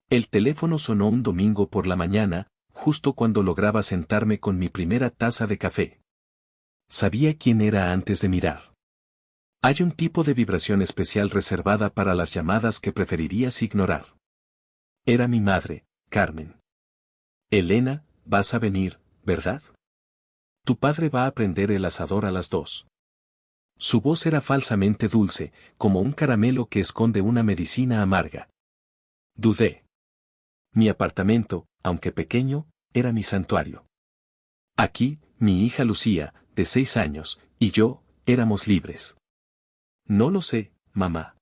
El teléfono sonó un domingo por la mañana, justo cuando lograba sentarme con mi primera taza de café. Sabía quién era antes de mirar. Hay un tipo de vibración especial reservada para las llamadas que preferirías ignorar. Era mi madre, Carmen. Elena, vas a venir, ¿verdad? Tu padre va a prender el asador a las 2. Su voz era falsamente dulce, como un caramelo que esconde una medicina amarga. Dudé. Mi apartamento, aunque pequeño, era mi santuario. Aquí, mi hija Lucía, de 6 años, y yo, éramos libres. No lo sé, mamá.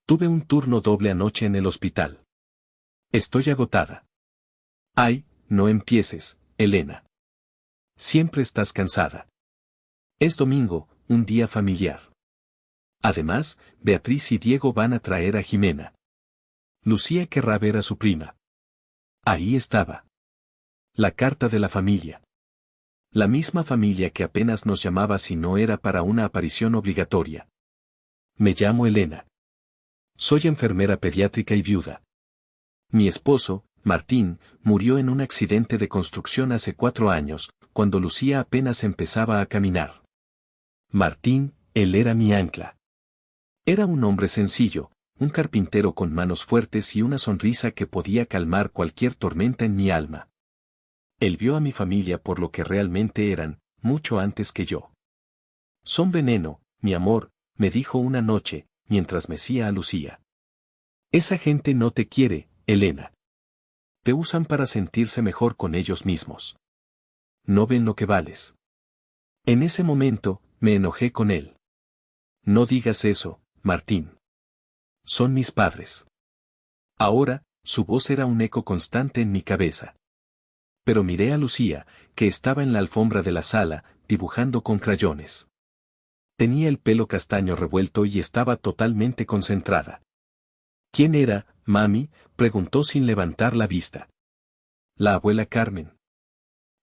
Tuve un turno doble anoche en el hospital. Estoy agotada. Ay, no empieces, Elena. Siempre estás cansada. Es domingo, un día familiar. Además, Beatriz y Diego van a traer a Jimena. Lucía querrá ver a su prima. Ahí estaba. La carta de la familia. La misma familia que apenas nos llamaba si no era para una aparición obligatoria. Me llamo Elena. Soy enfermera pediátrica y viuda. Mi esposo, Martín, murió en un accidente de construcción hace 4 años, cuando Lucía apenas empezaba a caminar. Martín, él era mi ancla. Era un hombre sencillo, un carpintero con manos fuertes y una sonrisa que podía calmar cualquier tormenta en mi alma. Él vio a mi familia por lo que realmente eran, mucho antes que yo. Son veneno, mi amor, me dijo una noche, mientras mecía a Lucía. Esa gente no te quiere, Elena. Te usan para sentirse mejor con ellos mismos. No ven lo que vales. En ese momento, me enojé con él. No digas eso, Martín. Son mis padres. Ahora, su voz era un eco constante en mi cabeza. Pero miré a Lucía, que estaba en la alfombra de la sala, dibujando con crayones. Tenía el pelo castaño revuelto y estaba totalmente concentrada. ¿Quién era, mami?, preguntó sin levantar la vista. La abuela Carmen.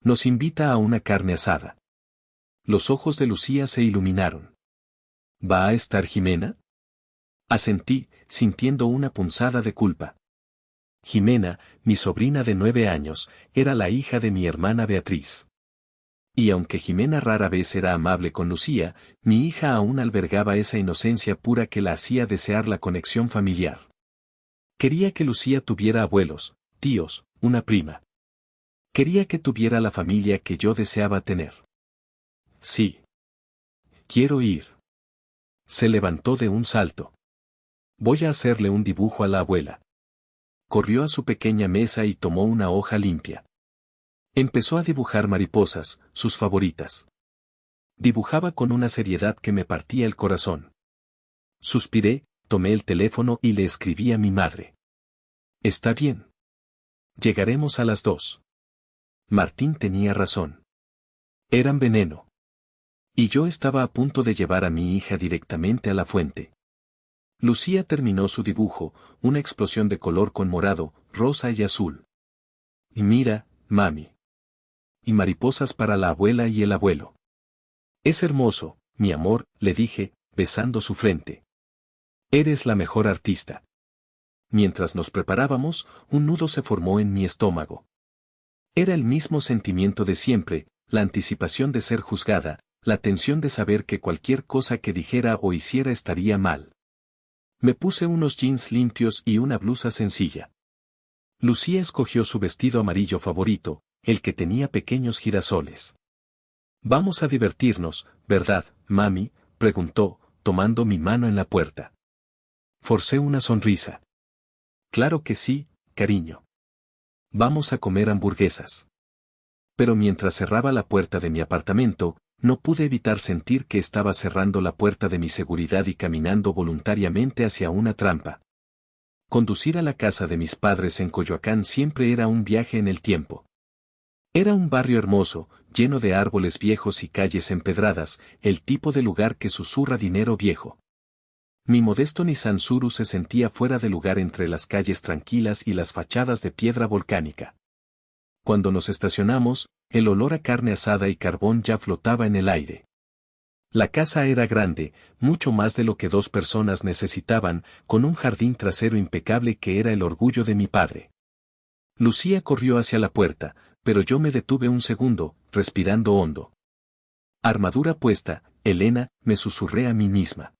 Nos invita a una carne asada. Los ojos de Lucía se iluminaron. ¿Va a estar Jimena? Asentí, sintiendo una punzada de culpa. Jimena, mi sobrina de 9 años, era la hija de mi hermana Beatriz. Y aunque Jimena rara vez era amable con Lucía, mi hija aún albergaba esa inocencia pura que la hacía desear la conexión familiar. Quería que Lucía tuviera abuelos, tíos, una prima. Quería que tuviera la familia que yo deseaba tener. Sí. Quiero ir. Se levantó de un salto. Voy a hacerle un dibujo a la abuela. Corrió a su pequeña mesa y tomó una hoja limpia. Empezó a dibujar mariposas, sus favoritas. Dibujaba con una seriedad que me partía el corazón. Suspiré, tomé el teléfono y le escribí a mi madre. Está bien. Llegaremos a las 2. Martín tenía razón. Eran veneno. Y yo estaba a punto de llevar a mi hija directamente a la fuente. Lucía terminó su dibujo, una explosión de color con morado, rosa y azul. Y mira, mami. Y mariposas para la abuela y el abuelo. Es hermoso, mi amor, le dije, besando su frente. Eres la mejor artista. Mientras nos preparábamos, un nudo se formó en mi estómago. Era el mismo sentimiento de siempre, la anticipación de ser juzgada, la tensión de saber que cualquier cosa que dijera o hiciera estaría mal. Me puse unos jeans limpios y una blusa sencilla. Lucía escogió su vestido amarillo favorito, el que tenía pequeños girasoles. Vamos a divertirnos, ¿verdad, mami?, preguntó, tomando mi mano en la puerta. Forcé una sonrisa. Claro que sí, cariño. Vamos a comer hamburguesas. Pero mientras cerraba la puerta de mi apartamento, no pude evitar sentir que estaba cerrando la puerta de mi seguridad y caminando voluntariamente hacia una trampa. Conducir a la casa de mis padres en Coyoacán siempre era un viaje en el tiempo. Era un barrio hermoso, lleno de árboles viejos y calles empedradas, el tipo de lugar que susurra dinero viejo. Mi modesto Nissan Suru se sentía fuera de lugar entre las calles tranquilas y las fachadas de piedra volcánica. Cuando nos estacionamos, el olor a carne asada y carbón ya flotaba en el aire. La casa era grande, mucho más de lo que dos personas necesitaban, con un jardín trasero impecable que era el orgullo de mi padre. Lucía corrió hacia la puerta, pero yo me detuve un segundo, respirando hondo. Armadura puesta, Elena, me susurré a mí misma.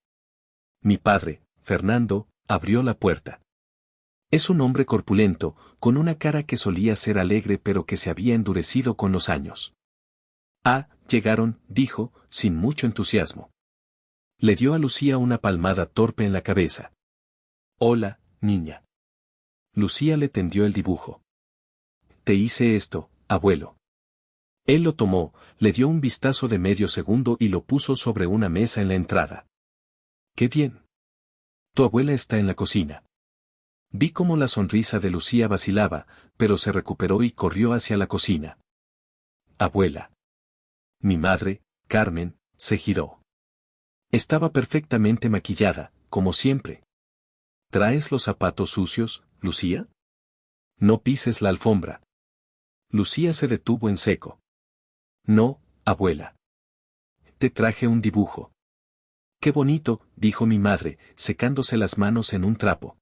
Mi padre, Fernando, abrió la puerta. Es un hombre corpulento, con una cara que solía ser alegre pero que se había endurecido con los años. Ah, llegaron, dijo, sin mucho entusiasmo. Le dio a Lucía una palmada torpe en la cabeza. Hola, niña. Lucía le tendió el dibujo. Te hice esto, abuelo. Él lo tomó, le dio un vistazo de medio segundo y lo puso sobre una mesa en la entrada. ¡Qué bien! Tu abuela está en la cocina. Vi cómo la sonrisa de Lucía vacilaba, pero se recuperó y corrió hacia la cocina. Abuela. Mi madre, Carmen, se giró. Estaba perfectamente maquillada, como siempre. ¿Traes los zapatos sucios, Lucía? No pises la alfombra. Lucía se detuvo en seco. No, abuela. Te traje un dibujo. Qué bonito, dijo mi madre, secándose las manos en un trapo.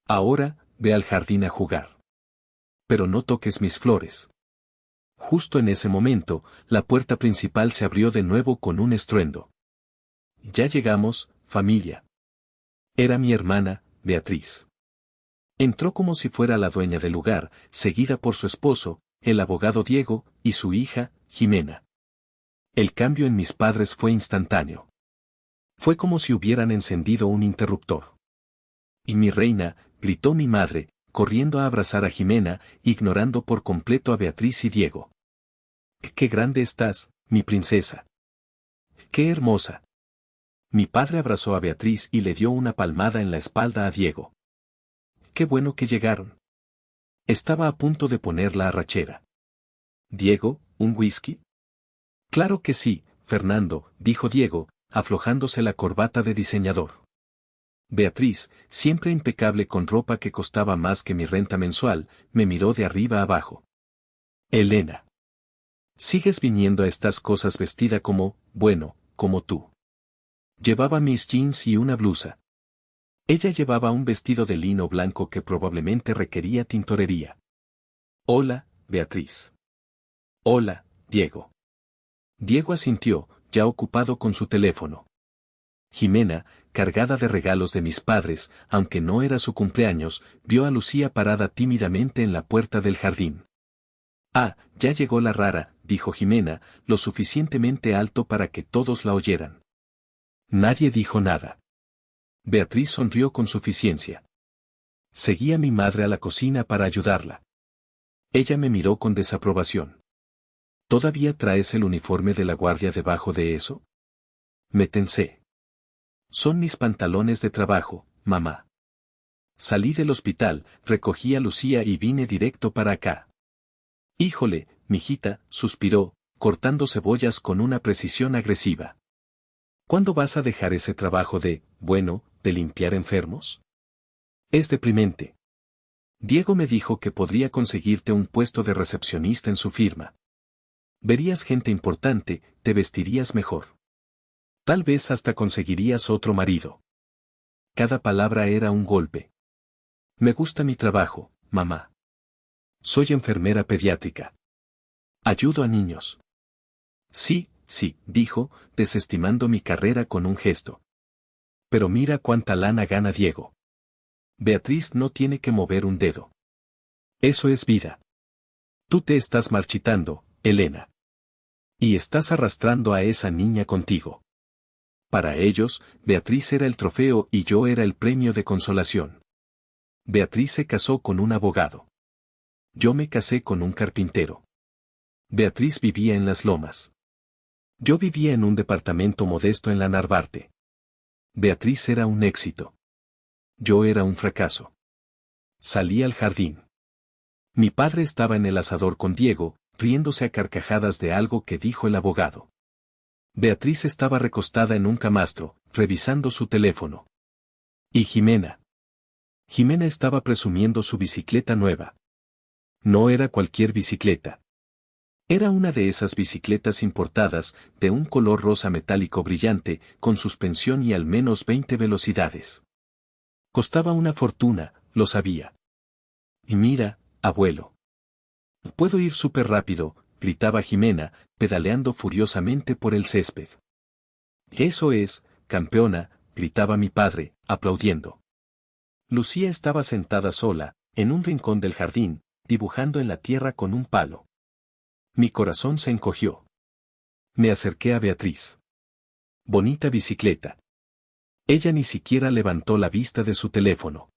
Ahora, ve al jardín a jugar. Pero no toques mis flores. Justo en ese momento, la puerta principal se abrió de nuevo con un estruendo. Ya llegamos, familia. Era mi hermana, Beatriz. Entró como si fuera la dueña del lugar, seguida por su esposo, el abogado Diego, y su hija, Jimena. El cambio en mis padres fue instantáneo. Fue como si hubieran encendido un interruptor. Y mi reina, gritó mi madre, corriendo a abrazar a Jimena, ignorando por completo a Beatriz y Diego. ¡Qué grande estás, mi princesa! ¡Qué hermosa! Mi padre abrazó a Beatriz y le dio una palmada en la espalda a Diego. ¡Qué bueno que llegaron! Estaba a punto de poner la arrachera. Diego, ¿un whisky? Claro que sí, Fernando, dijo Diego, aflojándose la corbata de diseñador. Beatriz, siempre impecable con ropa que costaba más que mi renta mensual, me miró de arriba abajo. Elena. Sigues viniendo a estas cosas vestida como, bueno, como tú. Llevaba mis jeans y una blusa. Ella llevaba un vestido de lino blanco que probablemente requería tintorería. Hola, Beatriz. Hola, Diego. Diego asintió, ya ocupado con su teléfono. Jimena, cargada de regalos de mis padres, aunque no era su cumpleaños, vio a Lucía parada tímidamente en la puerta del jardín. Ah, ya llegó la rara, dijo Jimena, lo suficientemente alto para que todos la oyeran. Nadie dijo nada. Beatriz sonrió con suficiencia. Seguí a mi madre a la cocina para ayudarla. Ella me miró con desaprobación. ¿Todavía traes el uniforme de la guardia debajo de eso? Me tensé. Son mis pantalones de trabajo, mamá. Salí del hospital, recogí a Lucía y vine directo para acá. Híjole, mijita, suspiró, cortando cebollas con una precisión agresiva. ¿Cuándo vas a dejar ese trabajo de limpiar enfermos? Es deprimente. Diego me dijo que podría conseguirte un puesto de recepcionista en su firma. Verías gente importante, te vestirías mejor. Tal vez hasta conseguirías otro marido. Cada palabra era un golpe. Me gusta mi trabajo, mamá. Soy enfermera pediátrica. Ayudo a niños. Sí, dijo, desestimando mi carrera con un gesto. Pero mira cuánta lana gana Diego. Beatriz no tiene que mover un dedo. Eso es vida. Tú te estás marchitando, Elena. Y estás arrastrando a esa niña contigo. Para ellos, Beatriz era el trofeo y yo era el premio de consolación. Beatriz se casó con un abogado. Yo me casé con un carpintero. Beatriz vivía en Las Lomas. Yo vivía en un departamento modesto en la Narvarte. Beatriz era un éxito. Yo era un fracaso. Salí al jardín. Mi padre estaba en el asador con Diego, riéndose a carcajadas de algo que dijo el abogado. Beatriz estaba recostada en un camastro, revisando su teléfono. ¿Y Jimena? Jimena estaba presumiendo su bicicleta nueva. No era cualquier bicicleta. Era una de esas bicicletas importadas, de un color rosa metálico brillante, con suspensión y al menos 20 velocidades. Costaba una fortuna, lo sabía. Y mira, abuelo. Puedo ir súper rápido, gritaba Jimena, pedaleando furiosamente por el césped. Eso es, campeona, gritaba mi padre, aplaudiendo. Lucía estaba sentada sola, en un rincón del jardín, dibujando en la tierra con un palo. Mi corazón se encogió. Me acerqué a Beatriz. Bonita bicicleta. Ella ni siquiera levantó la vista de su teléfono.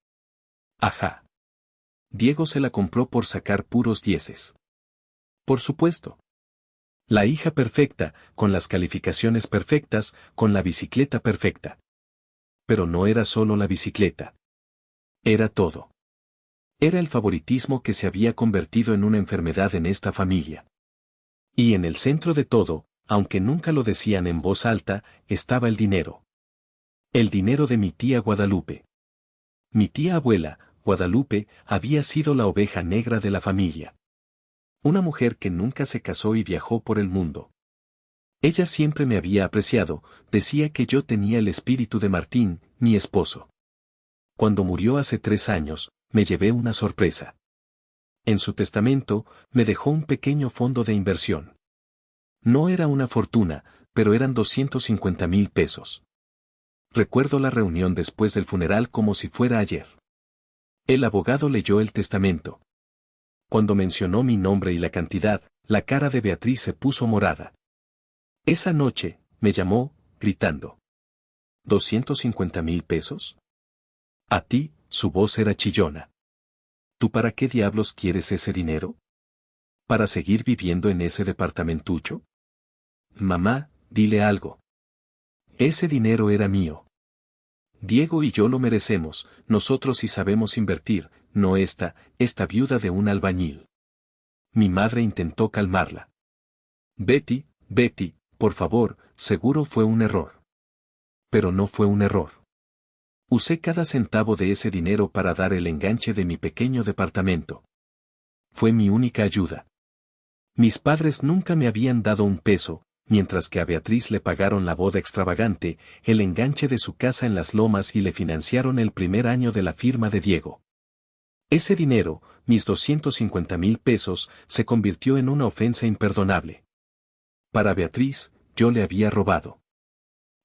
Ajá. Diego se la compró por sacar puros dieces. Por supuesto. La hija perfecta, con las calificaciones perfectas, con la bicicleta perfecta. Pero no era solo la bicicleta. Era todo. Era el favoritismo que se había convertido en una enfermedad en esta familia. Y en el centro de todo, aunque nunca lo decían en voz alta, estaba el dinero. El dinero de mi tía Guadalupe. Mi tía abuela, Guadalupe, había sido la oveja negra de la familia. Una mujer que nunca se casó y viajó por el mundo. Ella siempre me había apreciado, decía que yo tenía el espíritu de Martín, mi esposo. Cuando murió hace 3 años, me llevé una sorpresa. En su testamento, me dejó un pequeño fondo de inversión. No era una fortuna, pero eran 250,000 pesos. Recuerdo la reunión después del funeral como si fuera ayer. El abogado leyó el testamento. Cuando mencionó mi nombre y la cantidad, la cara de Beatriz se puso morada. Esa noche, me llamó, gritando. ¿250,000 pesos? A ti, su voz era chillona. ¿Tú para qué diablos quieres ese dinero? ¿Para seguir viviendo en ese departamentucho? Mamá, dile algo. Ese dinero era mío. Diego y yo lo merecemos, nosotros sí sabemos invertir, no esta viuda de un albañil. Mi madre intentó calmarla. Betty, por favor, seguro fue un error. Pero no fue un error. Usé cada centavo de ese dinero para dar el enganche de mi pequeño departamento. Fue mi única ayuda. Mis padres nunca me habían dado un peso, mientras que a Beatriz le pagaron la boda extravagante, el enganche de su casa en Las Lomas y le financiaron el primer año de la firma de Diego. Ese dinero, mis 250,000 pesos, se convirtió en una ofensa imperdonable. Para Beatriz, yo le había robado.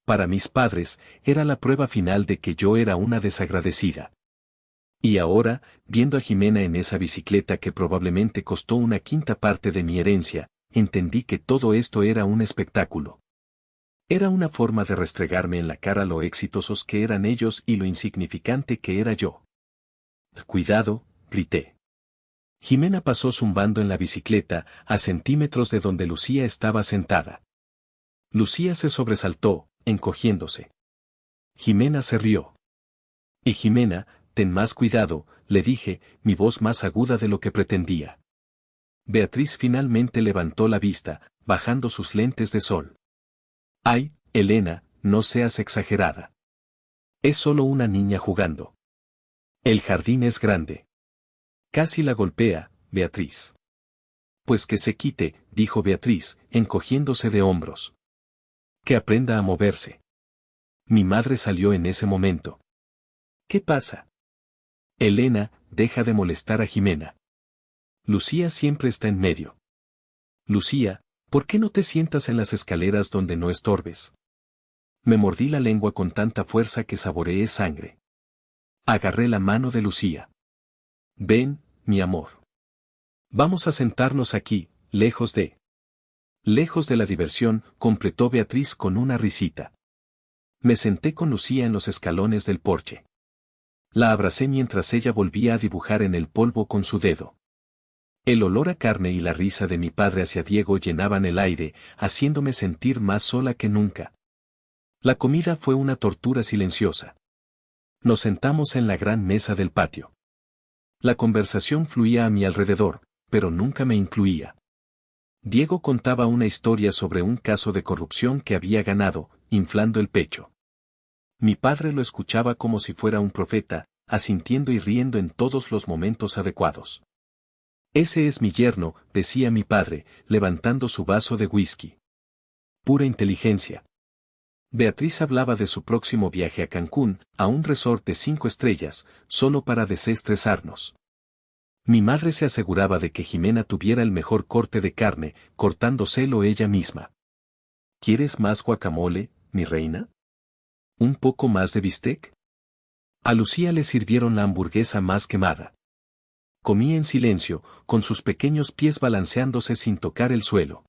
Para mis padres, era la prueba final de que yo era una desagradecida. Y ahora, viendo a Jimena en esa bicicleta que probablemente costó 1/5 parte de mi herencia, entendí que todo esto era un espectáculo. Era una forma de restregarme en la cara lo exitosos que eran ellos y lo insignificante que era yo. Cuidado, grité. Jimena pasó zumbando en la bicicleta, a centímetros de donde Lucía estaba sentada. Lucía se sobresaltó, encogiéndose. Jimena se rió. Y Jimena, ten más cuidado, le dije, mi voz más aguda de lo que pretendía. Beatriz finalmente levantó la vista, bajando sus lentes de sol. Ay, Elena, no seas exagerada. Es solo una niña jugando. El jardín es grande. Casi la golpea, Beatriz. Pues que se quite, dijo Beatriz, encogiéndose de hombros. Que aprenda a moverse. Mi madre salió en ese momento. ¿Qué pasa? Elena, deja de molestar a Jimena. Lucía siempre está en medio. Lucía, ¿por qué no te sientas en las escaleras donde no estorbes? Me mordí la lengua con tanta fuerza que saboreé sangre. Agarré la mano de Lucía. Ven, mi amor. Vamos a sentarnos aquí, lejos de la diversión, completó Beatriz con una risita. Me senté con Lucía en los escalones del porche. La abracé mientras ella volvía a dibujar en el polvo con su dedo. El olor a carne y la risa de mi padre hacia Diego llenaban el aire, haciéndome sentir más sola que nunca. La comida fue una tortura silenciosa. Nos sentamos en la gran mesa del patio. La conversación fluía a mi alrededor, pero nunca me incluía. Diego contaba una historia sobre un caso de corrupción que había ganado, inflando el pecho. Mi padre lo escuchaba como si fuera un profeta, asintiendo y riendo en todos los momentos adecuados. Ese es mi yerno, decía mi padre, levantando su vaso de whisky. Pura inteligencia. Beatriz hablaba de su próximo viaje a Cancún, a un resort de 5 estrellas, solo para desestresarnos. Mi madre se aseguraba de que Jimena tuviera el mejor corte de carne, cortándoselo ella misma. ¿Quieres más guacamole, mi reina? ¿Un poco más de bistec? A Lucía le sirvieron la hamburguesa más quemada. Comía en silencio, con sus pequeños pies balanceándose sin tocar el suelo.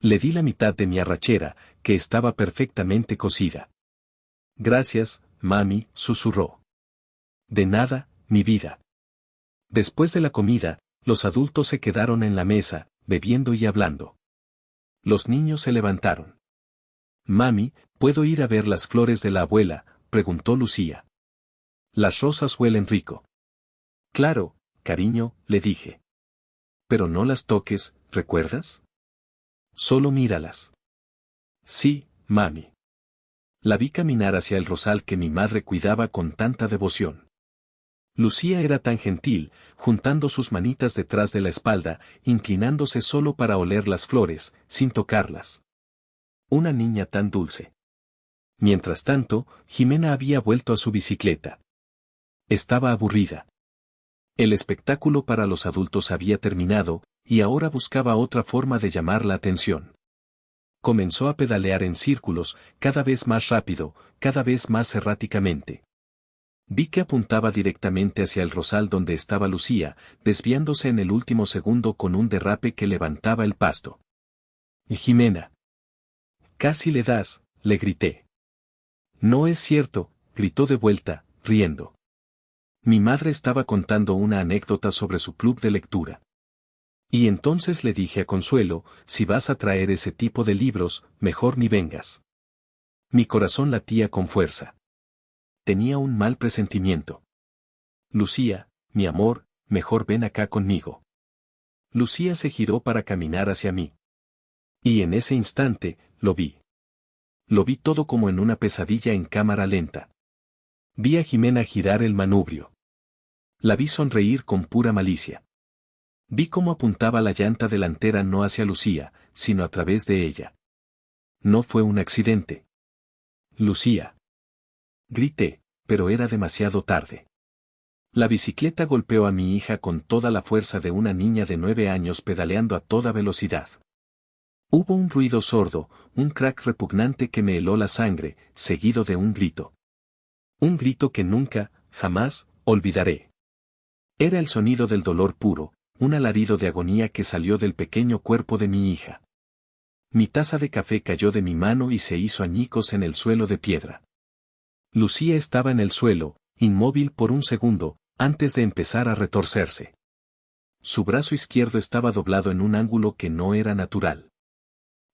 Le di la mitad de mi arrachera, que estaba perfectamente cocida. Gracias, mami, susurró. De nada, mi vida. Después de la comida, los adultos se quedaron en la mesa, bebiendo y hablando. Los niños se levantaron. Mami, ¿puedo ir a ver las flores de la abuela?, preguntó Lucía. Las rosas huelen rico. Claro, cariño, le dije. Pero no las toques, ¿recuerdas? Solo míralas. Sí, mami. La vi caminar hacia el rosal que mi madre cuidaba con tanta devoción. Lucía era tan gentil, juntando sus manitas detrás de la espalda, inclinándose solo para oler las flores, sin tocarlas. Una niña tan dulce. Mientras tanto, Jimena había vuelto a su bicicleta. Estaba aburrida. El espectáculo para los adultos había terminado, y ahora buscaba otra forma de llamar la atención. Comenzó a pedalear en círculos, cada vez más rápido, cada vez más erráticamente. Vi que apuntaba directamente hacia el rosal donde estaba Lucía, desviándose en el último segundo con un derrape que levantaba el pasto. Jimena. Casi le das, le grité. No es cierto, gritó de vuelta, riendo. Mi madre estaba contando una anécdota sobre su club de lectura. Y entonces le dije a Consuelo, si vas a traer ese tipo de libros, mejor ni vengas. Mi corazón latía con fuerza. Tenía un mal presentimiento. Lucía, mi amor, mejor ven acá conmigo. Lucía se giró para caminar hacia mí. Y en ese instante, lo vi. Lo vi todo como en una pesadilla en cámara lenta. Vi a Jimena girar el manubrio. La vi sonreír con pura malicia. Vi cómo apuntaba la llanta delantera no hacia Lucía, sino a través de ella. No fue un accidente. Lucía. Grité, pero era demasiado tarde. La bicicleta golpeó a mi hija con toda la fuerza de una niña de 9 años pedaleando a toda velocidad. Hubo un ruido sordo, un crack repugnante que me heló la sangre, seguido de un grito. Un grito que nunca, jamás, olvidaré. Era el sonido del dolor puro, un alarido de agonía que salió del pequeño cuerpo de mi hija. Mi taza de café cayó de mi mano y se hizo añicos en el suelo de piedra. Lucía estaba en el suelo, inmóvil por un segundo, antes de empezar a retorcerse. Su brazo izquierdo estaba doblado en un ángulo que no era natural.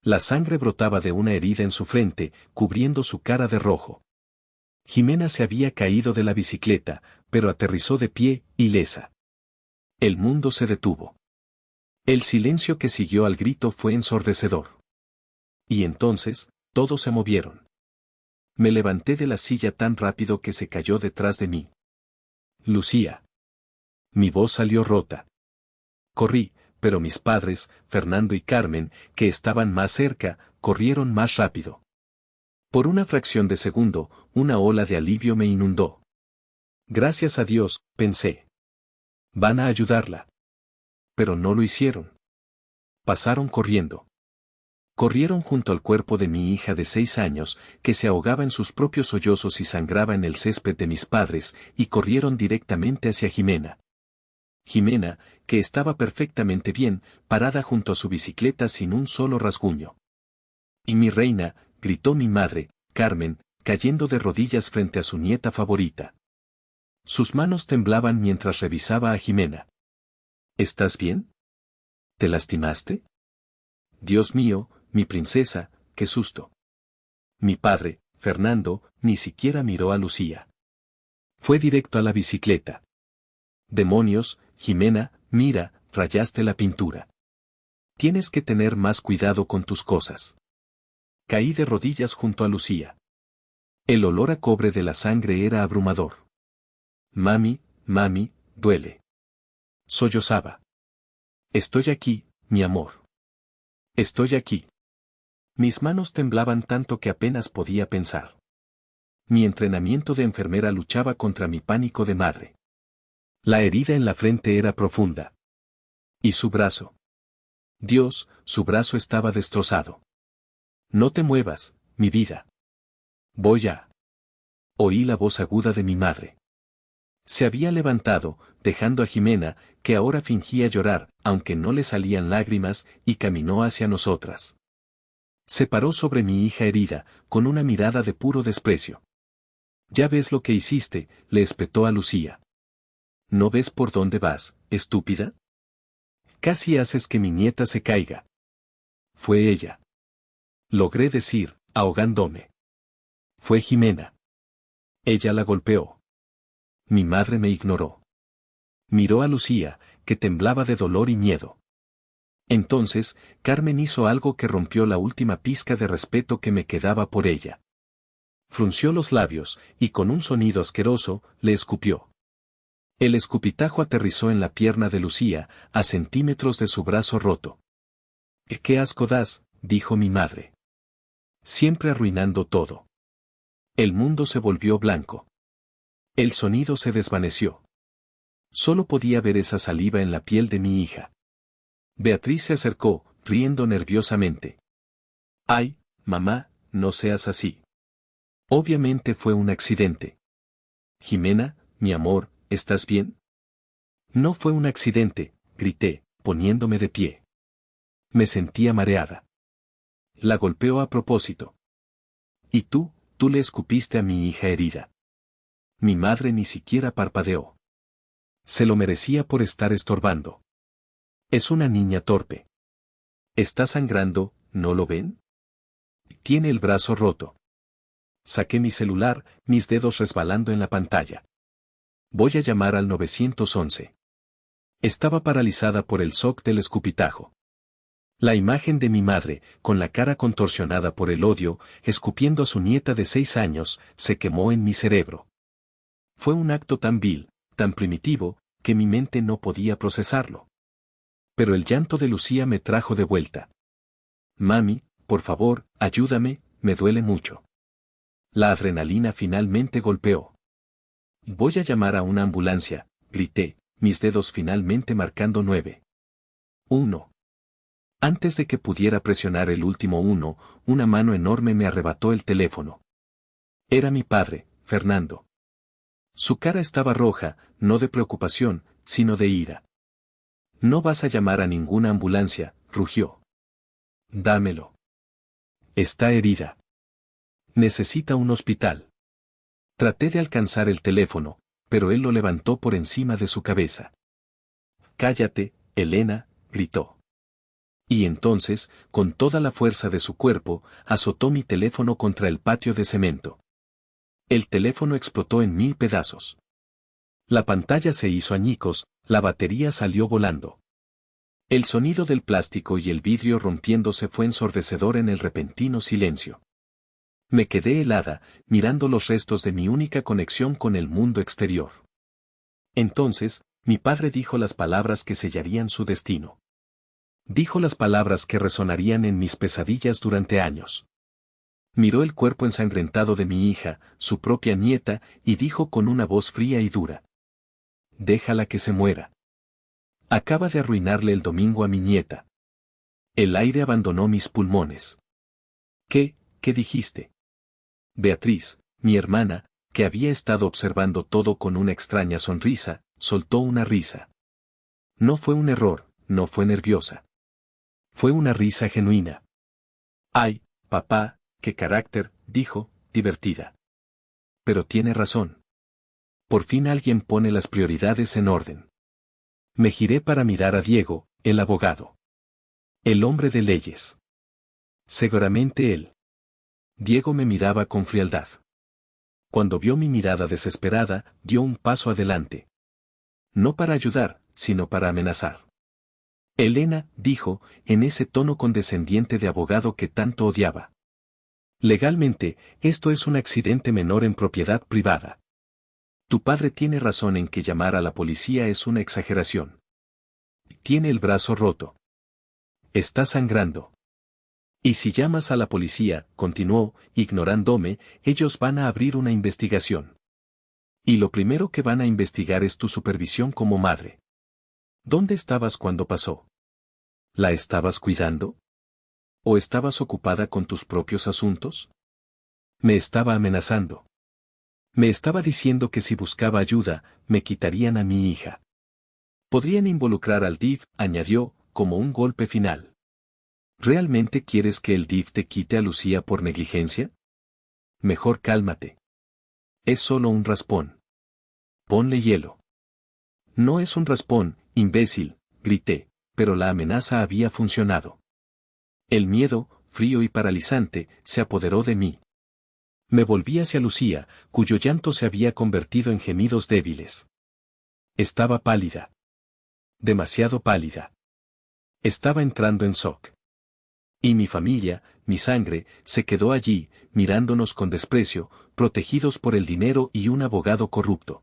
La sangre brotaba de una herida en su frente, cubriendo su cara de rojo. Jimena se había caído de la bicicleta, pero aterrizó de pie, ilesa. El mundo se detuvo. El silencio que siguió al grito fue ensordecedor. Y entonces, todos se movieron. Me levanté de la silla tan rápido que se cayó detrás de mí. Lucía. Mi voz salió rota. Corrí, pero mis padres, Fernando y Carmen, que estaban más cerca, corrieron más rápido. Por una fracción de segundo, una ola de alivio me inundó. Gracias a Dios, pensé. Van a ayudarla. Pero no lo hicieron. Pasaron corriendo. Corrieron junto al cuerpo de mi hija de 6 años, que se ahogaba en sus propios sollozos y sangraba en el césped de mis padres, y corrieron directamente hacia Jimena. Jimena, que estaba perfectamente bien, parada junto a su bicicleta sin un solo rasguño. Y mi reina, gritó mi madre, Carmen, cayendo de rodillas frente a su nieta favorita. Sus manos temblaban mientras revisaba a Jimena. ¿Estás bien? ¿Te lastimaste? Dios mío, mi princesa, qué susto. Mi padre, Fernando, ni siquiera miró a Lucía. Fue directo a la bicicleta. Demonios, Jimena, mira, rayaste la pintura. Tienes que tener más cuidado con tus cosas. Caí de rodillas junto a Lucía. El olor a cobre de la sangre era abrumador. Mami, mami, duele. Sollozaba. Estoy aquí, mi amor. Estoy aquí. Mis manos temblaban tanto que apenas podía pensar. Mi entrenamiento de enfermera luchaba contra mi pánico de madre. La herida en la frente era profunda. ¿Y su brazo? Dios, su brazo estaba destrozado. No te muevas, mi vida. Voy a. Oí la voz aguda de mi madre. Se había levantado, dejando a Jimena, que ahora fingía llorar, aunque no le salían lágrimas, y caminó hacia nosotras. Se paró sobre mi hija herida, con una mirada de puro desprecio. Ya ves lo que hiciste, le espetó a Lucía. ¿No ves por dónde vas, estúpida? Casi haces que mi nieta se caiga. Fue ella. Logré decir, ahogándome. Fue Jimena. Ella la golpeó. Mi madre me ignoró. Miró a Lucía, que temblaba de dolor y miedo. Entonces, Carmen hizo algo que rompió la última pizca de respeto que me quedaba por ella. Frunció los labios, y con un sonido asqueroso, le escupió. El escupitajo aterrizó en la pierna de Lucía, a centímetros de su brazo roto. «¡Qué asco das!», dijo mi madre. Siempre arruinando todo. El mundo se volvió blanco. El sonido se desvaneció. Solo podía ver esa saliva en la piel de mi hija. Beatriz se acercó, riendo nerviosamente. «Ay, mamá, no seas así. Obviamente fue un accidente». «Jimena, mi amor, ¿estás bien?». «No fue un accidente», grité, poniéndome de pie. Me sentía mareada. La golpeó a propósito. «¿Y tú le escupiste a mi hija herida?». Mi madre ni siquiera parpadeó. Se lo merecía por estar estorbando. Es una niña torpe. Está sangrando, ¿no lo ven? Tiene el brazo roto. Saqué mi celular, mis dedos resbalando en la pantalla. Voy a llamar al 911. Estaba paralizada por el shock del escupitajo. La imagen de mi madre, con la cara contorsionada por el odio, escupiendo a su nieta de 6 años, se quemó en mi cerebro. Fue un acto tan vil, tan primitivo, que mi mente no podía procesarlo. Pero el llanto de Lucía me trajo de vuelta. «Mami, por favor, ayúdame, me duele mucho». La adrenalina finalmente golpeó. «Voy a llamar a una ambulancia», grité, mis dedos finalmente marcando 911. Antes de que pudiera presionar el último 1, una mano enorme me arrebató el teléfono. Era mi padre, Fernando. Su cara estaba roja, no de preocupación, sino de ira. «No vas a llamar a ninguna ambulancia», rugió. «Dámelo. Está herida. Necesita un hospital». Traté de alcanzar el teléfono, pero él lo levantó por encima de su cabeza. «Cállate, Elena», gritó. Y entonces, con toda la fuerza de su cuerpo, azotó mi teléfono contra el patio de cemento. El teléfono explotó en 1000 pedazos. La pantalla se hizo añicos, la batería salió volando. El sonido del plástico y el vidrio rompiéndose fue ensordecedor en el repentino silencio. Me quedé helada, mirando los restos de mi única conexión con el mundo exterior. Entonces, mi padre dijo las palabras que sellarían su destino. Dijo las palabras que resonarían en mis pesadillas durante años. Miró el cuerpo ensangrentado de mi hija, su propia nieta, y dijo con una voz fría y dura: «Déjala que se muera. Acaba de arruinarle el domingo a mi nieta». El aire abandonó mis pulmones. ¿Qué dijiste? Beatriz, mi hermana, que había estado observando todo con una extraña sonrisa, soltó una risa. No fue un error, no fue nerviosa. Fue una risa genuina. «Ay, papá, qué carácter», dijo, divertida. «Pero tiene razón. Por fin alguien pone las prioridades en orden». Me giré para mirar a Diego, el abogado. El hombre de leyes. Seguramente él. Diego me miraba con frialdad. Cuando vio mi mirada desesperada, dio un paso adelante. No para ayudar, sino para amenazar. «Elena», dijo, en ese tono condescendiente de abogado que tanto odiaba. «Legalmente, esto es un accidente menor en propiedad privada. Tu padre tiene razón en que llamar a la policía es una exageración. tiene el brazo roto. Está sangrando. Y si llamas a la policía, continuó, ignorándome, ellos van a abrir una investigación. Y lo primero que van a investigar es tu supervisión como madre. ¿Dónde estabas cuando pasó? ¿La estabas cuidando? ¿O estabas ocupada con tus propios asuntos? Me estaba amenazando. Me estaba diciendo que si buscaba ayuda, me quitarían a mi hija. Podrían involucrar al DIF, añadió, como un golpe final. ¿Realmente quieres que el DIF te quite a Lucía por negligencia? Mejor cálmate. Es solo un raspón. Ponle hielo. No es un raspón, imbécil, grité, pero la amenaza había funcionado. El miedo, frío y paralizante, se apoderó de mí. Me volví hacia Lucía, cuyo llanto se había convertido en gemidos débiles. Estaba pálida. Demasiado pálida. Estaba entrando en shock. Y mi familia, mi sangre, se quedó allí, mirándonos con desprecio, protegidos por el dinero y un abogado corrupto.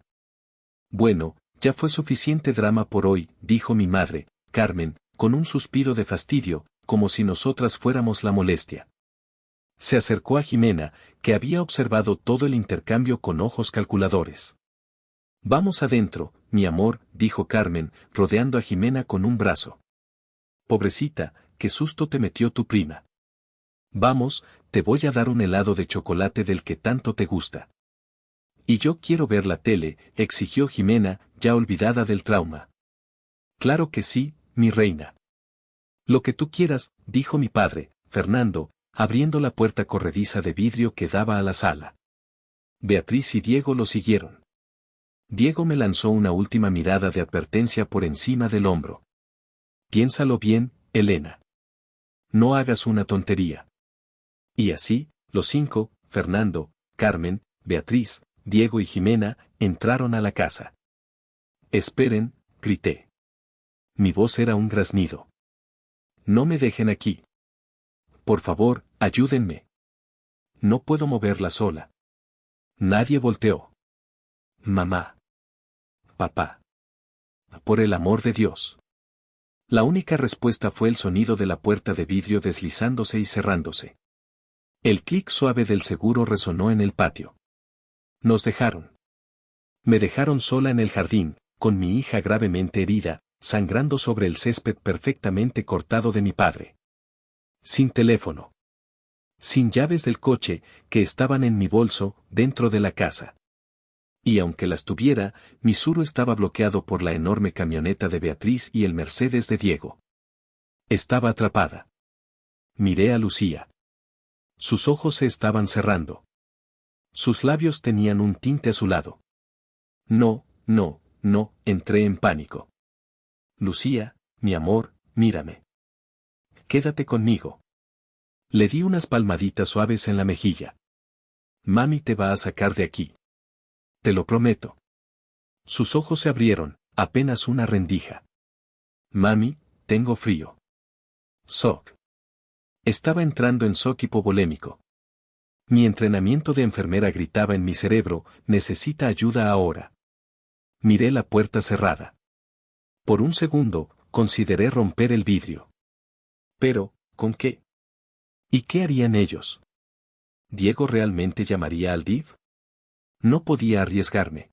Bueno, ya fue suficiente drama por hoy, dijo mi madre, Carmen, con un suspiro de fastidio, como si nosotras fuéramos la molestia. Se acercó a Jimena, que había observado todo el intercambio con ojos calculadores. Vamos adentro, mi amor, dijo Carmen, rodeando a Jimena con un brazo. Pobrecita, qué susto te metió tu prima. Vamos, te voy a dar un helado de chocolate del que tanto te gusta. Y yo quiero ver la tele, exigió Jimena, ya olvidada del trauma. Claro que sí, mi reina. Lo que tú quieras, dijo mi padre, Fernando, abriendo la puerta corrediza de vidrio que daba a la sala. Beatriz y Diego lo siguieron. Diego me lanzó una última mirada de advertencia por encima del hombro. Piénsalo bien, Elena. No hagas una tontería. Y así, los 5, Fernando, Carmen, Beatriz, Diego y Jimena, entraron a la casa. Esperen, grité. Mi voz era un graznido. No me dejen aquí. Por favor, ayúdenme. No puedo moverla sola. Nadie volteó. Mamá. Papá. Por el amor de Dios. La única respuesta fue el sonido de la puerta de vidrio deslizándose y cerrándose. El clic suave del seguro resonó en el patio. Nos dejaron. Me dejaron sola en el jardín, con mi hija gravemente herida, sangrando sobre el césped perfectamente cortado de mi padre. Sin teléfono. Sin llaves del coche, que estaban en mi bolso, dentro de la casa. Y aunque las tuviera, mi suro estaba bloqueado por la enorme camioneta de Beatriz y el Mercedes de Diego. Estaba atrapada. Miré a Lucía. Sus ojos se estaban cerrando. Sus labios tenían un tinte azulado. No, no, no, entré en pánico. Lucía, mi amor, mírame. Quédate conmigo. Le di unas palmaditas suaves en la mejilla. Mami te va a sacar de aquí. Te lo prometo. Sus ojos se abrieron, apenas una rendija. Mami, tengo frío. Shock. Estaba entrando en shock hipovolémico. Mi entrenamiento de enfermera gritaba en mi cerebro, necesita ayuda ahora. Miré la puerta cerrada. Por un segundo, consideré romper el vidrio. Pero, ¿con qué? ¿Y qué harían ellos? ¿Diego realmente llamaría al DIF? No podía arriesgarme.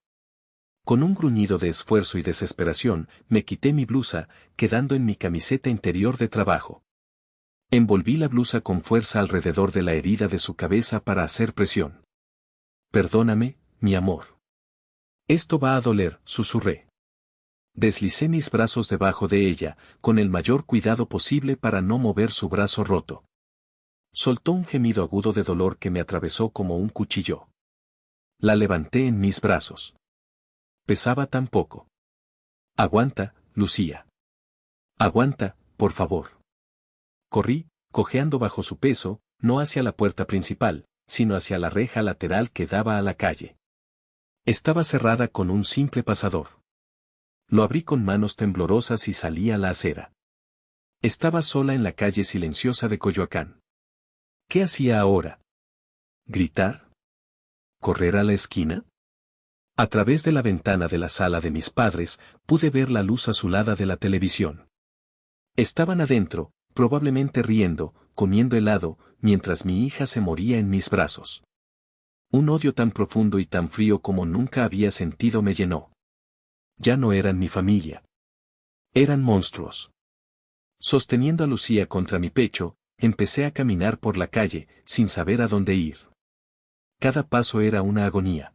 Con un gruñido de esfuerzo y desesperación, me quité mi blusa, quedando en mi camiseta interior de trabajo. Envolví la blusa con fuerza alrededor de la herida de su cabeza para hacer presión. Perdóname, mi amor. Esto va a doler, susurré. Deslicé mis brazos debajo de ella, con el mayor cuidado posible para no mover su brazo roto. Soltó un gemido agudo de dolor que me atravesó como un cuchillo. La levanté en mis brazos. Pesaba tan poco. Aguanta, Lucía. Aguanta, por favor. Corrí, cojeando bajo su peso, no hacia la puerta principal, sino hacia la reja lateral que daba a la calle. Estaba cerrada con un simple pasador. Lo abrí con manos temblorosas y salí a la acera. Estaba sola en la calle silenciosa de Coyoacán. ¿Qué hacía ahora? ¿Gritar? ¿Correr a la esquina? A través de la ventana de la sala de mis padres, pude ver la luz azulada de la televisión. Estaban adentro, probablemente riendo, comiendo helado, mientras mi hija se moría en mis brazos. Un odio tan profundo y tan frío como nunca había sentido me llenó. Ya no eran mi familia. Eran monstruos. Sosteniendo a Lucía contra mi pecho, empecé a caminar por la calle, sin saber a dónde ir. Cada paso era una agonía.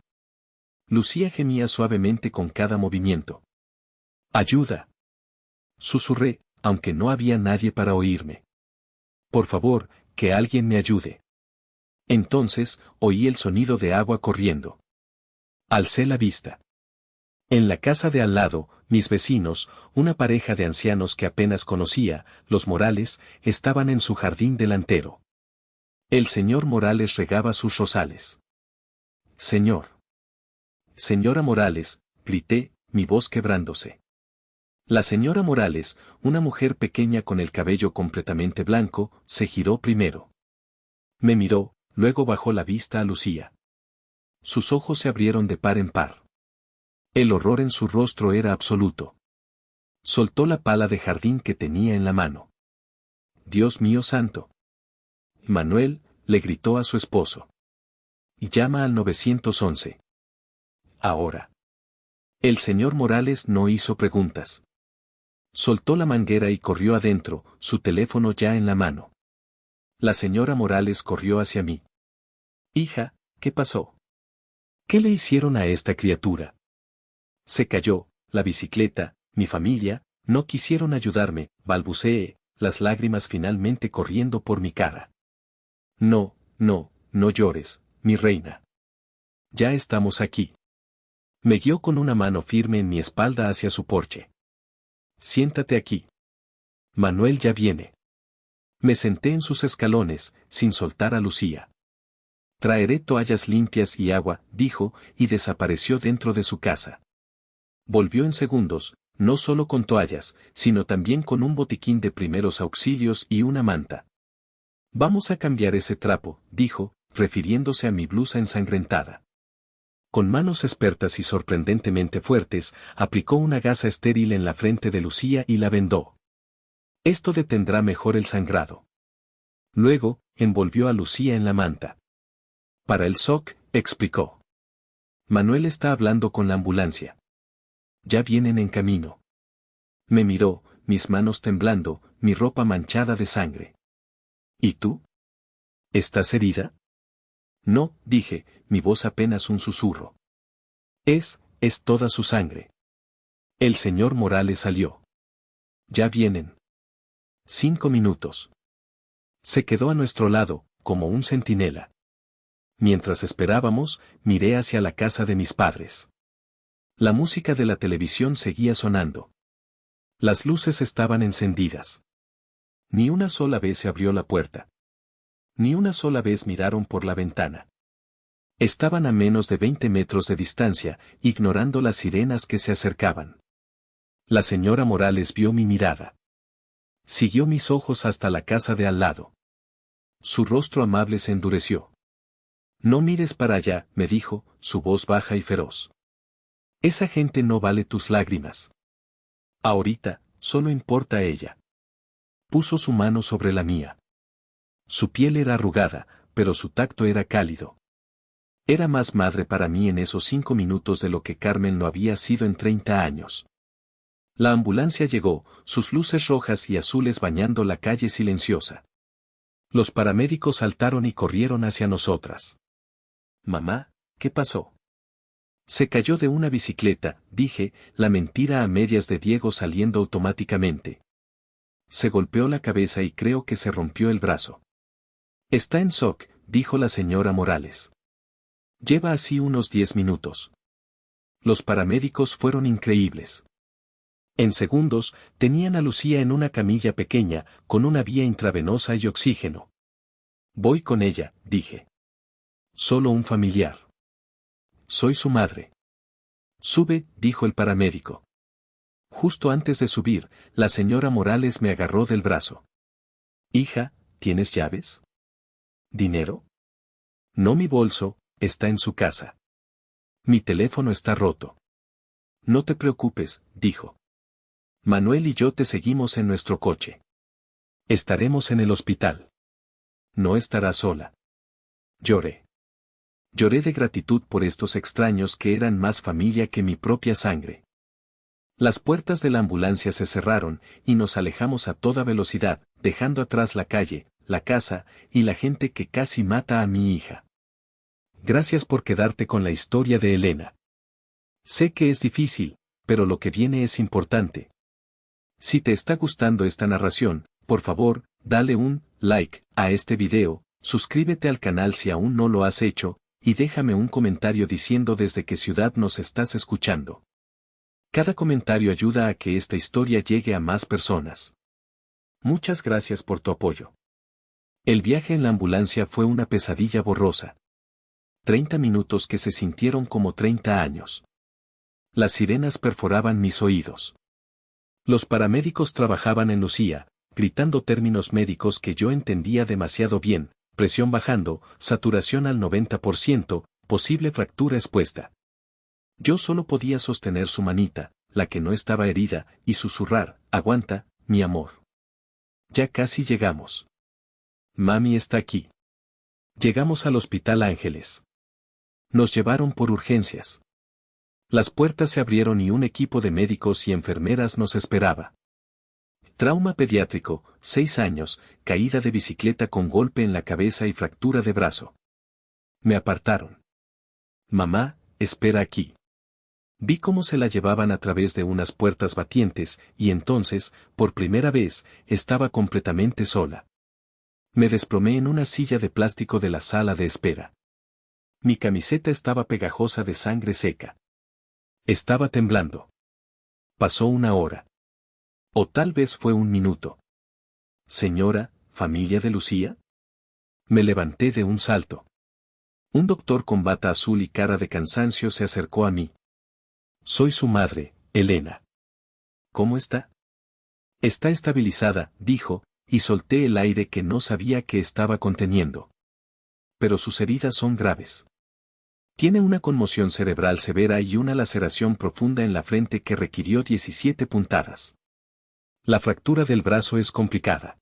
Lucía gemía suavemente con cada movimiento. ¡Ayuda! Susurré, aunque no había nadie para oírme. Por favor, que alguien me ayude. Entonces, oí el sonido de agua corriendo. Alcé la vista. En la casa de al lado, mis vecinos, una pareja de ancianos que apenas conocía, los Morales, estaban en su jardín delantero. El señor Morales regaba sus rosales. Señor. Señora Morales, grité, mi voz quebrándose. La señora Morales, una mujer pequeña con el cabello completamente blanco, se giró primero. Me miró, luego bajó la vista a Lucía. Sus ojos se abrieron de par en par. El horror en su rostro era absoluto. Soltó la pala de jardín que tenía en la mano. Dios mío santo. Manuel, le gritó a su esposo. Llama al 911. Ahora. El señor Morales no hizo preguntas. Soltó la manguera y corrió adentro, su teléfono ya en la mano. La señora Morales corrió hacia mí. Hija, ¿qué pasó? ¿Qué le hicieron a esta criatura? Se cayó, la bicicleta, mi familia, no quisieron ayudarme, balbuceé, las lágrimas finalmente corriendo por mi cara. No, no, no llores, mi reina. Ya estamos aquí. Me guió con una mano firme en mi espalda hacia su porche. Siéntate aquí. Manuel ya viene. Me senté en sus escalones, sin soltar a Lucía. Traeré toallas limpias y agua, dijo, y desapareció dentro de su casa. Volvió en segundos, no solo con toallas, sino también con un botiquín de primeros auxilios y una manta. Vamos a cambiar ese trapo, dijo, refiriéndose a mi blusa ensangrentada. Con manos expertas y sorprendentemente fuertes, aplicó una gasa estéril en la frente de Lucía y la vendó. Esto detendrá mejor el sangrado. Luego, envolvió a Lucía en la manta. Para el SOC, explicó. Manuel está hablando con la ambulancia. Ya vienen en camino. Me miró, mis manos temblando, mi ropa manchada de sangre. ¿Y tú? ¿Estás herida? No, dije, mi voz apenas un susurro. Es toda su sangre. El señor Morales salió. Ya vienen. 5 minutos. Se quedó a nuestro lado, como un centinela. Mientras esperábamos, miré hacia la casa de mis padres. La música de la televisión seguía sonando. Las luces estaban encendidas. Ni una sola vez se abrió la puerta. Ni una sola vez miraron por la ventana. Estaban a menos de 20 metros de distancia, ignorando las sirenas que se acercaban. La señora Morales vio mi mirada. Siguió mis ojos hasta la casa de al lado. Su rostro amable se endureció. No mires para allá, me dijo, su voz baja y feroz. Esa gente no vale tus lágrimas. Ahorita, solo importa ella. Puso su mano sobre la mía. Su piel era arrugada, pero su tacto era cálido. Era más madre para mí en esos 5 minutos de lo que Carmen lo había sido en 30 años. La ambulancia llegó, sus luces rojas y azules bañando la calle silenciosa. Los paramédicos saltaron y corrieron hacia nosotras. Mamá, ¿qué pasó? Se cayó de una bicicleta, dije, la mentira a medias de Diego saliendo automáticamente. Se golpeó la cabeza y creo que se rompió el brazo. Está en shock, dijo la señora Morales. Lleva así unos 10 minutos. Los paramédicos fueron increíbles. En segundos, tenían a Lucía en una camilla pequeña, con una vía intravenosa y oxígeno. Voy con ella, dije. Solo un familiar. Soy su madre. Sube, dijo el paramédico. Justo antes de subir, la señora Morales me agarró del brazo. Hija, ¿tienes llaves? ¿Dinero? No, mi bolso, está en su casa. Mi teléfono está roto. No te preocupes, dijo. Manuel y yo te seguimos en nuestro coche. Estaremos en el hospital. No estarás sola. Lloré. Lloré de gratitud por estos extraños que eran más familia que mi propia sangre. Las puertas de la ambulancia se cerraron y nos alejamos a toda velocidad, dejando atrás la calle, la casa y la gente que casi mata a mi hija. Gracias por quedarte con la historia de Elena. Sé que es difícil, pero lo que viene es importante. Si te está gustando esta narración, por favor, dale un like a este video, suscríbete al canal si aún no lo has hecho, y déjame un comentario diciendo desde qué ciudad nos estás escuchando. Cada comentario ayuda a que esta historia llegue a más personas. Muchas gracias por tu apoyo. El viaje en la ambulancia fue una pesadilla borrosa. 30 minutos que se sintieron como 30 años. Las sirenas perforaban mis oídos. Los paramédicos trabajaban en Lucía, gritando términos médicos que yo entendía demasiado bien: presión bajando, saturación al 90%, posible fractura expuesta. Yo solo podía sostener su manita, la que no estaba herida, y susurrar: aguanta, mi amor. Ya casi llegamos. Mami está aquí. Llegamos al Hospital Ángeles. Nos llevaron por urgencias. Las puertas se abrieron y un equipo de médicos y enfermeras nos esperaba. Trauma pediátrico, 6 años, caída de bicicleta con golpe en la cabeza y fractura de brazo. Me apartaron. Mamá, espera aquí. Vi cómo se la llevaban a través de unas puertas batientes, y entonces, por primera vez, estaba completamente sola. Me desplomé en una silla de plástico de la sala de espera. Mi camiseta estaba pegajosa de sangre seca. Estaba temblando. Pasó una hora. O tal vez fue un minuto. Señora, ¿familia de Lucía? Me levanté de un salto. Un doctor con bata azul y cara de cansancio se acercó a mí. Soy su madre, Elena. ¿Cómo está? Está estabilizada, dijo, y solté el aire que no sabía que estaba conteniendo. Pero sus heridas son graves. Tiene una conmoción cerebral severa y una laceración profunda en la frente que requirió 17 puntadas. La fractura del brazo es complicada.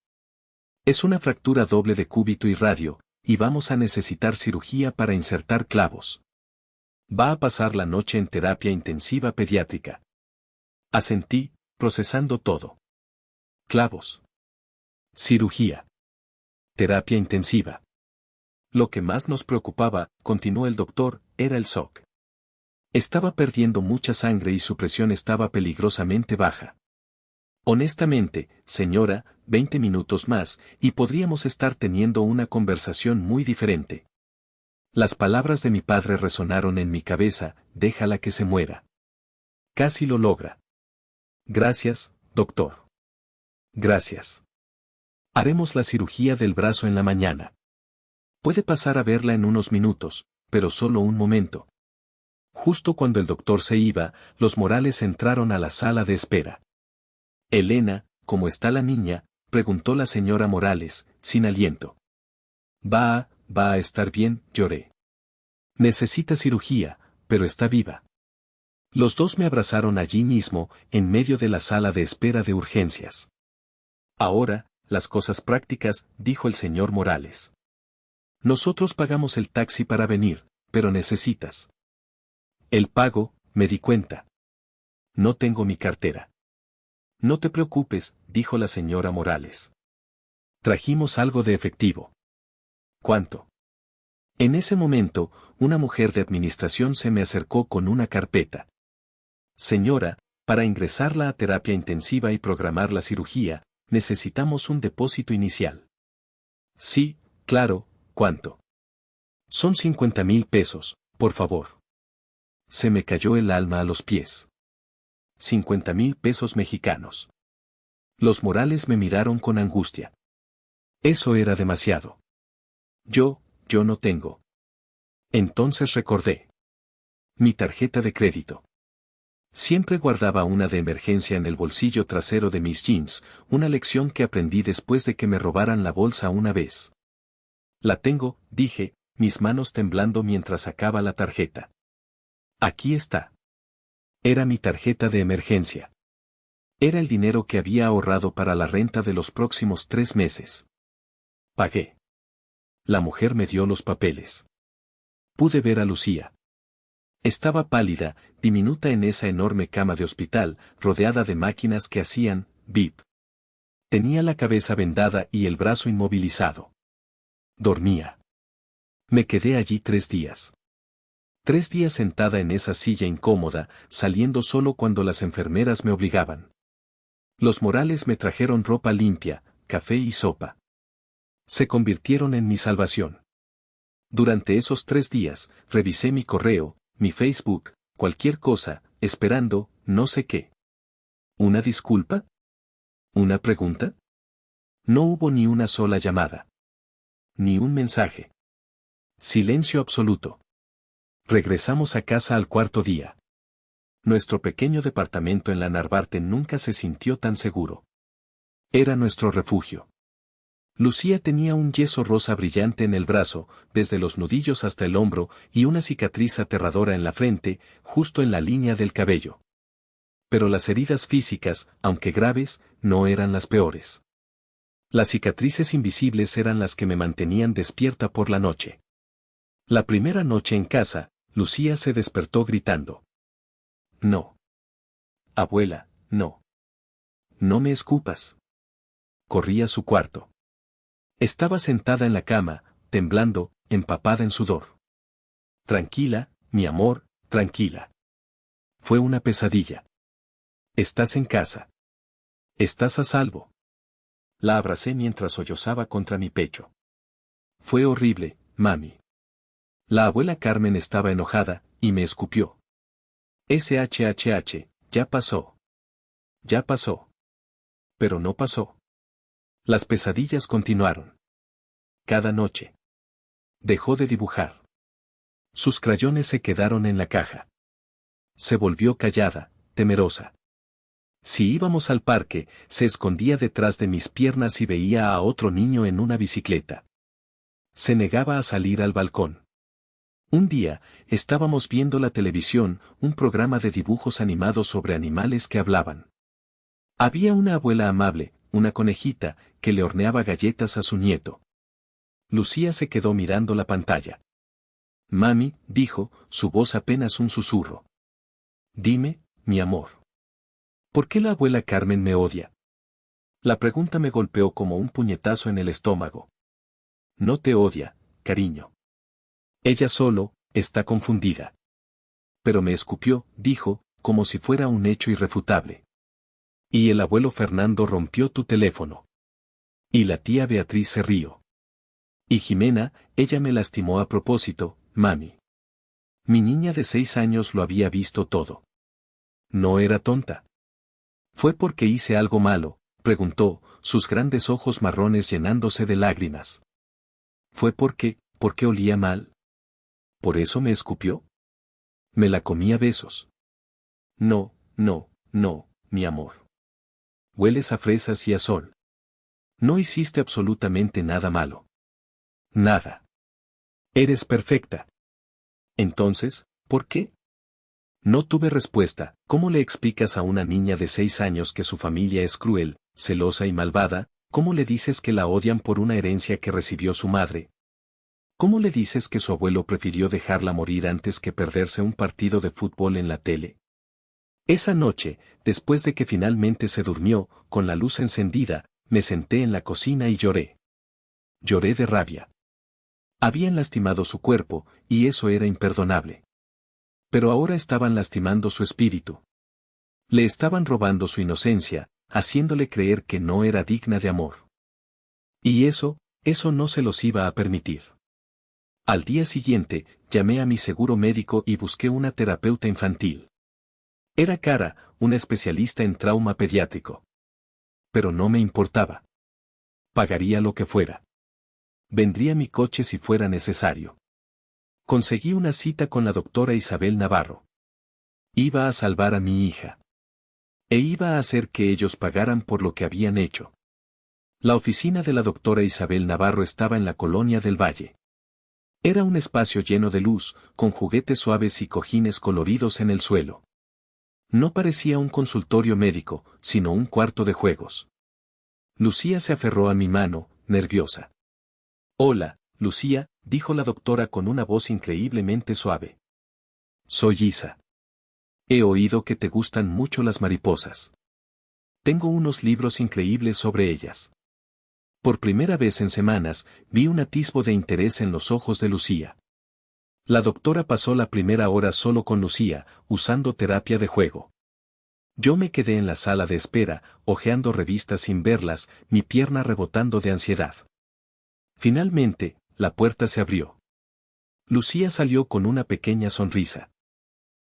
Es una fractura doble de cúbito y radio, y vamos a necesitar cirugía para insertar clavos. Va a pasar la noche en terapia intensiva pediátrica. Asentí, procesando todo. Clavos. Cirugía. Terapia intensiva. Lo que más nos preocupaba, continuó el doctor, era el shock. Estaba perdiendo mucha sangre y su presión estaba peligrosamente baja. Honestamente, señora, 20 minutos más, y podríamos estar teniendo una conversación muy diferente. Las palabras de mi padre resonaron en mi cabeza: déjala que se muera. Casi lo logra. Gracias, doctor. Gracias. Haremos la cirugía del brazo en la mañana. Puede pasar a verla en unos minutos, pero solo un momento. Justo cuando el doctor se iba, los Morales entraron a la sala de espera. Elena, ¿cómo está la niña?, preguntó la señora Morales, sin aliento. Va a estar bien, lloré. Necesita cirugía, pero está viva. Los dos me abrazaron allí mismo, en medio de la sala de espera de urgencias. Ahora, las cosas prácticas, dijo el señor Morales. Nosotros pagamos el taxi para venir, pero necesitas. El pago, me di cuenta. No tengo mi cartera. No te preocupes, dijo la señora Morales. Trajimos algo de efectivo. ¿Cuánto? En ese momento, una mujer de administración se me acercó con una carpeta. Señora, para ingresarla a terapia intensiva y programar la cirugía, necesitamos un depósito inicial. Sí, claro, ¿cuánto? Son 50,000 pesos, por favor. Se me cayó el alma a los pies. 50,000 pesos mexicanos. Los Morales me miraron con angustia. Eso era demasiado. Yo no tengo. Entonces recordé. Mi tarjeta de crédito. Siempre guardaba una de emergencia en el bolsillo trasero de mis jeans, una lección que aprendí después de que me robaran la bolsa una vez. La tengo, dije, mis manos temblando mientras sacaba la tarjeta. Aquí está. Era mi tarjeta de emergencia. Era el dinero que había ahorrado para la renta de los próximos 3 meses. Pagué. La mujer me dio los papeles. Pude ver a Lucía. Estaba pálida, diminuta en esa enorme cama de hospital, rodeada de máquinas que hacían bip. Tenía la cabeza vendada y el brazo inmovilizado. Dormía. Me quedé allí 3 días. 3 días sentada en esa silla incómoda, saliendo solo cuando las enfermeras me obligaban. Los Morales me trajeron ropa limpia, café y sopa. Se convirtieron en mi salvación. Durante esos 3 días, revisé mi correo, mi Facebook, cualquier cosa, esperando, no sé qué. ¿Una disculpa? ¿Una pregunta? No hubo ni una sola llamada. Ni un mensaje. Silencio absoluto. Regresamos a casa al 4.º día. Nuestro pequeño departamento en la Narvarte nunca se sintió tan seguro. Era nuestro refugio. Lucía tenía un yeso rosa brillante en el brazo, desde los nudillos hasta el hombro, y una cicatriz aterradora en la frente, justo en la línea del cabello. Pero las heridas físicas, aunque graves, no eran las peores. Las cicatrices invisibles eran las que me mantenían despierta por la noche. La primera noche en casa, Lucía se despertó gritando. No. Abuela, no. No me escupas. Corrí a su cuarto. Estaba sentada en la cama, temblando, empapada en sudor. Tranquila, mi amor, tranquila. Fue una pesadilla. Estás en casa. Estás a salvo. La abracé mientras sollozaba contra mi pecho. Fue horrible, mami. La abuela Carmen estaba enojada, y me escupió. SHHH, ya pasó. Ya pasó. Pero no pasó. Las pesadillas continuaron. Cada noche. Dejó de dibujar. Sus crayones se quedaron en la caja. Se volvió callada, temerosa. Si íbamos al parque, se escondía detrás de mis piernas y veía a otro niño en una bicicleta. Se negaba a salir al balcón. Un día, estábamos viendo la televisión, un programa de dibujos animados sobre animales que hablaban. Había una abuela amable, una conejita, que le horneaba galletas a su nieto. Lucía se quedó mirando la pantalla. Mami, dijo, su voz apenas un susurro. Dime, mi amor. ¿Por qué la abuela Carmen me odia? La pregunta me golpeó como un puñetazo en el estómago. No te odia, cariño. Ella solo, está confundida. Pero me escupió, dijo, como si fuera un hecho irrefutable. Y el abuelo Fernando rompió tu teléfono. Y la tía Beatriz se rió. Y Jimena, ella me lastimó a propósito, mami. Mi niña de 6 años lo había visto todo. No era tonta. ¿Fue porque hice algo malo?, preguntó, sus grandes ojos marrones llenándose de lágrimas. ¿Fue porque olía mal? ¿Por eso me escupió? Me la comí a besos. No, no, no, mi amor. Hueles a fresas y a sol. No hiciste absolutamente nada malo. Nada. Eres perfecta. Entonces, ¿por qué? No tuve respuesta. ¿Cómo le explicas a una niña de 6 años que su familia es cruel, celosa y malvada? ¿Cómo le dices que la odian por una herencia que recibió su madre? ¿Cómo le dices que su abuelo prefirió dejarla morir antes que perderse un partido de fútbol en la tele? Esa noche, después de que finalmente se durmió, con la luz encendida, me senté en la cocina y lloré. Lloré de rabia. Habían lastimado su cuerpo, y eso era imperdonable. Pero ahora estaban lastimando su espíritu. Le estaban robando su inocencia, haciéndole creer que no era digna de amor. Y eso no se los iba a permitir. Al día siguiente, llamé a mi seguro médico y busqué una terapeuta infantil. Era cara, una especialista en trauma pediátrico. Pero no me importaba. Pagaría lo que fuera. Vendría mi coche si fuera necesario. Conseguí una cita con la doctora Isabel Navarro. Iba a salvar a mi hija. E iba a hacer que ellos pagaran por lo que habían hecho. La oficina de la doctora Isabel Navarro estaba en la Colonia del Valle. Era un espacio lleno de luz, con juguetes suaves y cojines coloridos en el suelo. No parecía un consultorio médico, sino un cuarto de juegos. Lucía se aferró a mi mano, nerviosa. Hola, Lucía, dijo la doctora con una voz increíblemente suave. Soy Isa. He oído que te gustan mucho las mariposas. Tengo unos libros increíbles sobre ellas. Por primera vez en semanas, vi un atisbo de interés en los ojos de Lucía. La doctora pasó la primera hora solo con Lucía, usando terapia de juego. Yo me quedé en la sala de espera, hojeando revistas sin verlas, mi pierna rebotando de ansiedad. Finalmente, la puerta se abrió. Lucía salió con una pequeña sonrisa.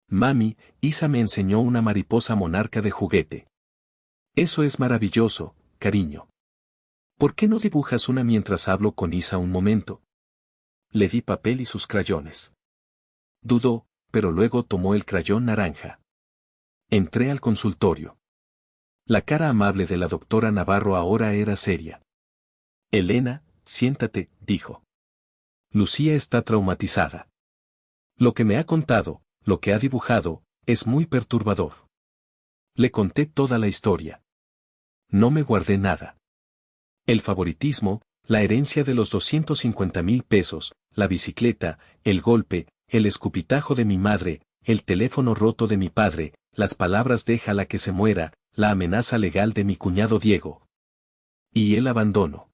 Mami, Isa me enseñó una mariposa monarca de juguete. Eso es maravilloso, cariño. ¿Por qué no dibujas una mientras hablo con Isa un momento? Le di papel y sus crayones. Dudó, pero luego tomó el crayón naranja. Entré al consultorio. La cara amable de la doctora Navarro ahora era seria. Elena, siéntate, dijo. Lucía está traumatizada. Lo que me ha contado, lo que ha dibujado, es muy perturbador. Le conté toda la historia. No me guardé nada. El favoritismo, la herencia de los 250,000 pesos, la bicicleta, el golpe, el escupitajo de mi madre, el teléfono roto de mi padre, las palabras déjala que se muera, la amenaza legal de mi cuñado Diego. Y el abandono.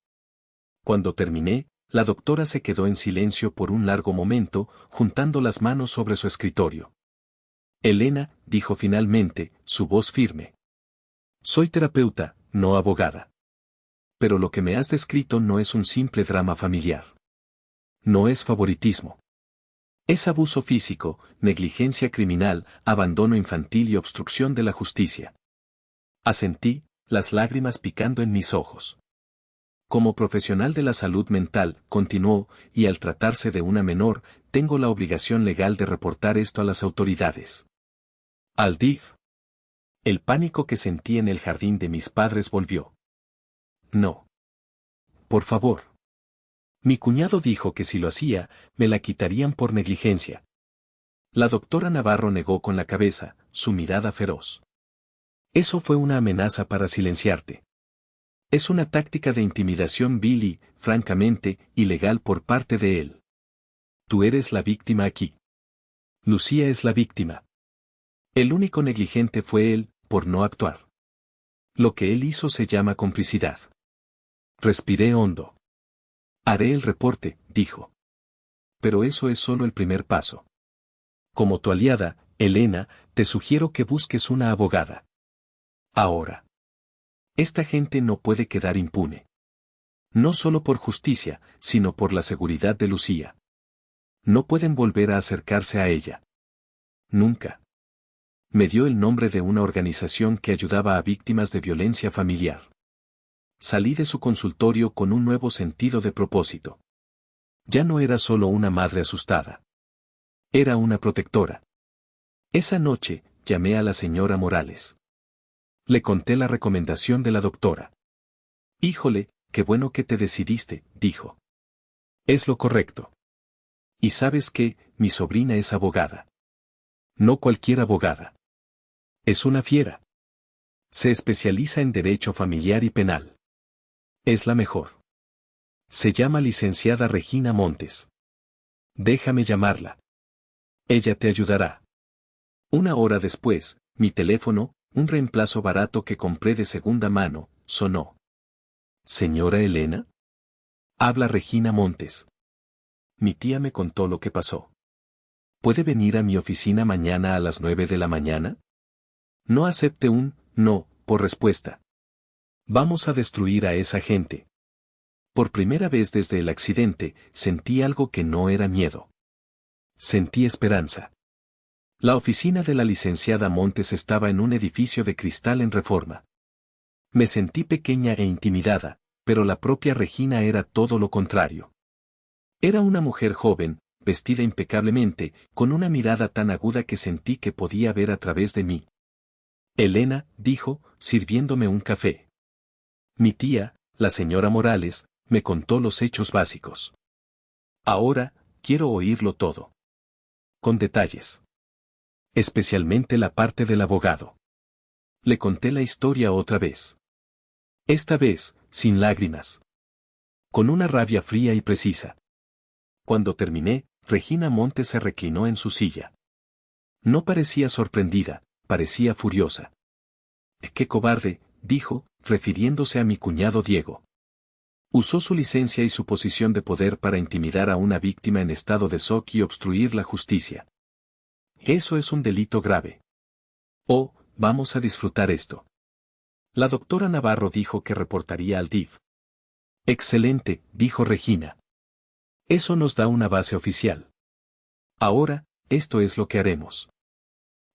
Cuando terminé, la doctora se quedó en silencio por un largo momento, juntando las manos sobre su escritorio. Elena, dijo finalmente, su voz firme. Soy terapeuta, no abogada. Pero lo que me has descrito no es un simple drama familiar. No es favoritismo. Es abuso físico, negligencia criminal, abandono infantil y obstrucción de la justicia. Asentí, las lágrimas picando en mis ojos. Como profesional de la salud mental, continuó, y al tratarse de una menor, tengo la obligación legal de reportar esto a las autoridades. Al DIF. El pánico que sentí en el jardín de mis padres volvió. No. Por favor. Mi cuñado dijo que si lo hacía, me la quitarían por negligencia. La doctora Navarro negó con la cabeza, su mirada feroz. Eso fue una amenaza para silenciarte. Es una táctica de intimidación vil y, francamente, ilegal por parte de él. Tú eres la víctima aquí. Lucía es la víctima. El único negligente fue él, por no actuar. Lo que él hizo se llama complicidad. Respiré hondo. Haré el reporte, dijo. Pero eso es solo el primer paso. Como tu aliada, Elena, te sugiero que busques una abogada. Ahora. Esta gente no puede quedar impune. No solo por justicia, sino por la seguridad de Lucía. No pueden volver a acercarse a ella. Nunca. Me dio el nombre de una organización que ayudaba a víctimas de violencia familiar. Salí de su consultorio con un nuevo sentido de propósito. Ya no era solo una madre asustada. Era una protectora. Esa noche, llamé a la señora Morales. Le conté la recomendación de la doctora. Híjole, qué bueno que te decidiste, dijo. Es lo correcto. Y sabes que, mi sobrina es abogada. No cualquier abogada. Es una fiera. Se especializa en derecho familiar y penal. Es la mejor. Se llama licenciada Regina Montes. Déjame llamarla. Ella te ayudará. Una hora después, mi teléfono, un reemplazo barato que compré de segunda mano, sonó. ¿Señora Elena? Habla Regina Montes. Mi tía me contó lo que pasó. ¿Puede venir a mi oficina mañana a las 9 de la mañana? No acepte un no por respuesta. Vamos a destruir a esa gente. Por primera vez desde el accidente, sentí algo que no era miedo. Sentí esperanza. La oficina de la licenciada Montes estaba en un edificio de cristal en Reforma. Me sentí pequeña e intimidada, pero la propia Regina era todo lo contrario. Era una mujer joven, vestida impecablemente, con una mirada tan aguda que sentí que podía ver a través de mí. Elena, dijo, sirviéndome un café. Mi tía, la señora Morales, me contó los hechos básicos. Ahora, quiero oírlo todo. Con detalles. Especialmente la parte del abogado. Le conté la historia otra vez. Esta vez, sin lágrimas. Con una rabia fría y precisa. Cuando terminé, Regina Montes se reclinó en su silla. No parecía sorprendida, parecía furiosa. «¡Qué cobarde!», dijo, refiriéndose a mi cuñado Diego. Usó su licencia y su posición de poder para intimidar a una víctima en estado de shock y obstruir la justicia. Eso es un delito grave. Oh, vamos a disfrutar esto. La doctora Navarro dijo que reportaría al DIF. Excelente, dijo Regina. Eso nos da una base oficial. Ahora, esto es lo que haremos.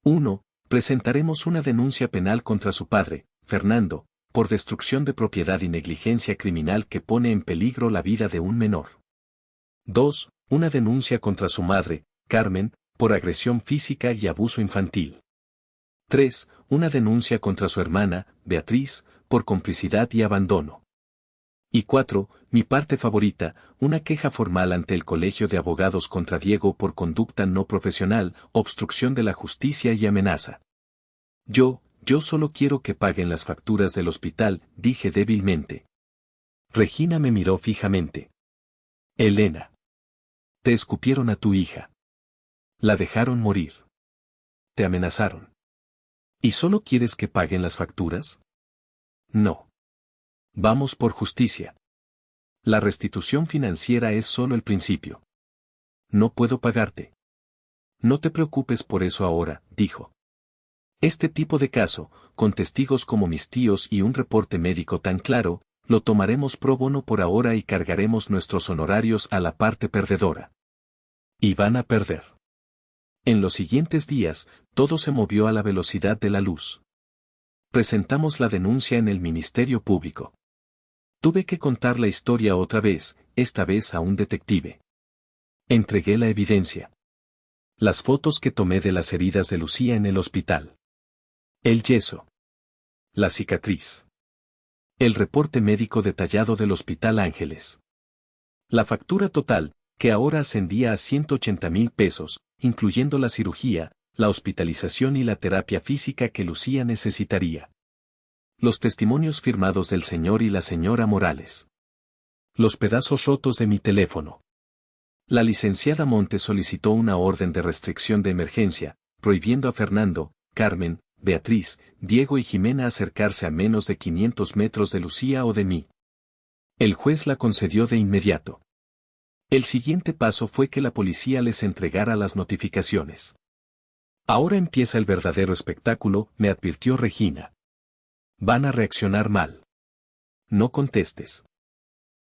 1. Presentaremos una denuncia penal contra su padre, Fernando, por destrucción de propiedad y negligencia criminal que pone en peligro la vida de un menor. 2. Una denuncia contra su madre, Carmen, por agresión física y abuso infantil. 3. Una denuncia contra su hermana, Beatriz, por complicidad y abandono. Y 4. Mi parte favorita, una queja formal ante el Colegio de Abogados contra Diego por conducta no profesional, obstrucción de la justicia y amenaza. Yo solo quiero que paguen las facturas del hospital, dije débilmente. Regina me miró fijamente. Elena. Te escupieron a tu hija. La dejaron morir. Te amenazaron. ¿Y solo quieres que paguen las facturas? No. Vamos por justicia. La restitución financiera es solo el principio. No puedo pagarte. No te preocupes por eso ahora, dijo. Este tipo de caso, con testigos como mis tíos y un reporte médico tan claro, lo tomaremos pro bono por ahora y cargaremos nuestros honorarios a la parte perdedora. Y van a perder. En los siguientes días, todo se movió a la velocidad de la luz. Presentamos la denuncia en el Ministerio Público. Tuve que contar la historia otra vez, esta vez a un detective. Entregué la evidencia. Las fotos que tomé de las heridas de Lucía en el hospital. El yeso. La cicatriz. El reporte médico detallado del Hospital Ángeles. La factura total, que ahora ascendía a 180,000 pesos, incluyendo la cirugía, la hospitalización y la terapia física que Lucía necesitaría. Los testimonios firmados del señor y la señora Morales. Los pedazos rotos de mi teléfono. La licenciada Montes solicitó una orden de restricción de emergencia, prohibiendo a Fernando, Carmen, Beatriz, Diego y Jimena acercarse a menos de 500 metros de Lucía o de mí. El juez la concedió de inmediato. El siguiente paso fue que la policía les entregara las notificaciones. Ahora empieza el verdadero espectáculo, me advirtió Regina. Van a reaccionar mal. No contestes.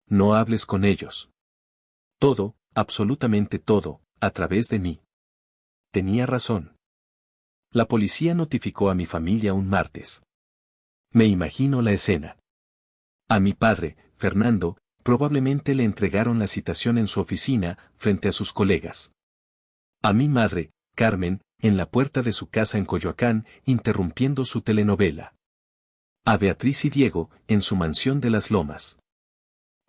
No hables con ellos. Todo, absolutamente todo, a través de mí. Tenía razón. La policía notificó a mi familia un martes. Me imagino la escena. A mi padre, Fernando, probablemente le entregaron la citación en su oficina, frente a sus colegas. A mi madre, Carmen, en la puerta de su casa en Coyoacán, interrumpiendo su telenovela. A Beatriz y Diego, en su mansión de las Lomas.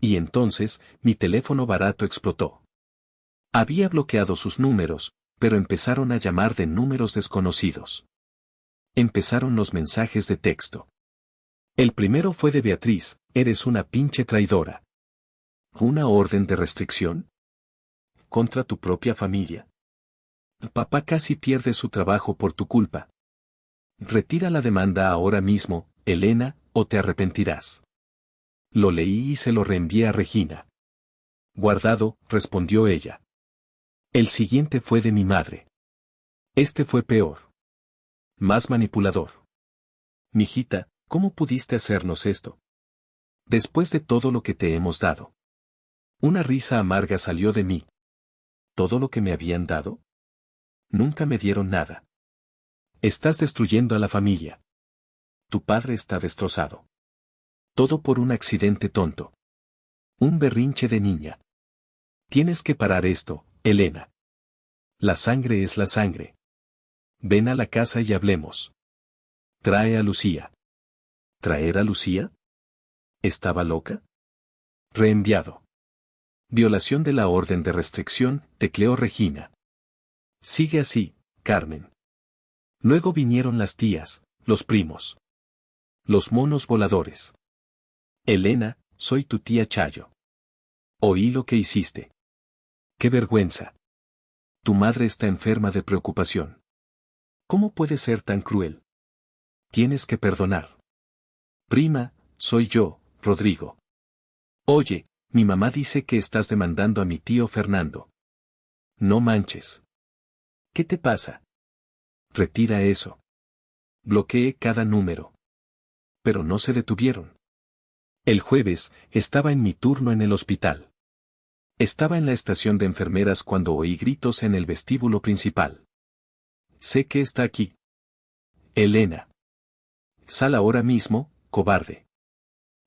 Y entonces, mi teléfono barato explotó. Había bloqueado sus números, pero empezaron a llamar de números desconocidos. Empezaron los mensajes de texto. El primero fue de Beatriz: eres una pinche traidora. ¿Una orden de restricción? ¿Contra tu propia familia? Papá casi pierde su trabajo por tu culpa. Retira la demanda ahora mismo, Elena, o te arrepentirás. Lo leí y se lo reenvié a Regina. Guardado, respondió ella. El siguiente fue de mi madre. Este fue peor. Más manipulador. Mijita, ¿cómo pudiste hacernos esto? Después de todo lo que te hemos dado. Una risa amarga salió de mí. ¿Todo lo que me habían dado? Nunca me dieron nada. Estás destruyendo a la familia. Tu padre está destrozado. Todo por un accidente tonto. Un berrinche de niña. Tienes que parar esto, Elena. La sangre es la sangre. Ven a la casa y hablemos. Trae a Lucía. ¿Traer a Lucía? ¿Estaba loca? Reenviado. Violación de la orden de restricción, tecleó Regina. Sigue así, Carmen. Luego vinieron las tías, los primos. Los monos voladores. Elena, soy tu tía Chayo. Oí lo que hiciste. ¡Qué vergüenza! Tu madre está enferma de preocupación. ¿Cómo puedes ser tan cruel? Tienes que perdonar. Prima, soy yo, Rodrigo. Oye, mi mamá dice que estás demandando a mi tío Fernando. No manches. ¿Qué te pasa? Retira eso. Bloqueé cada número. Pero no se detuvieron. El jueves, estaba en mi turno en el hospital. Estaba en la estación de enfermeras cuando oí gritos en el vestíbulo principal. Sé que está aquí. Elena. Sal ahora mismo, cobarde.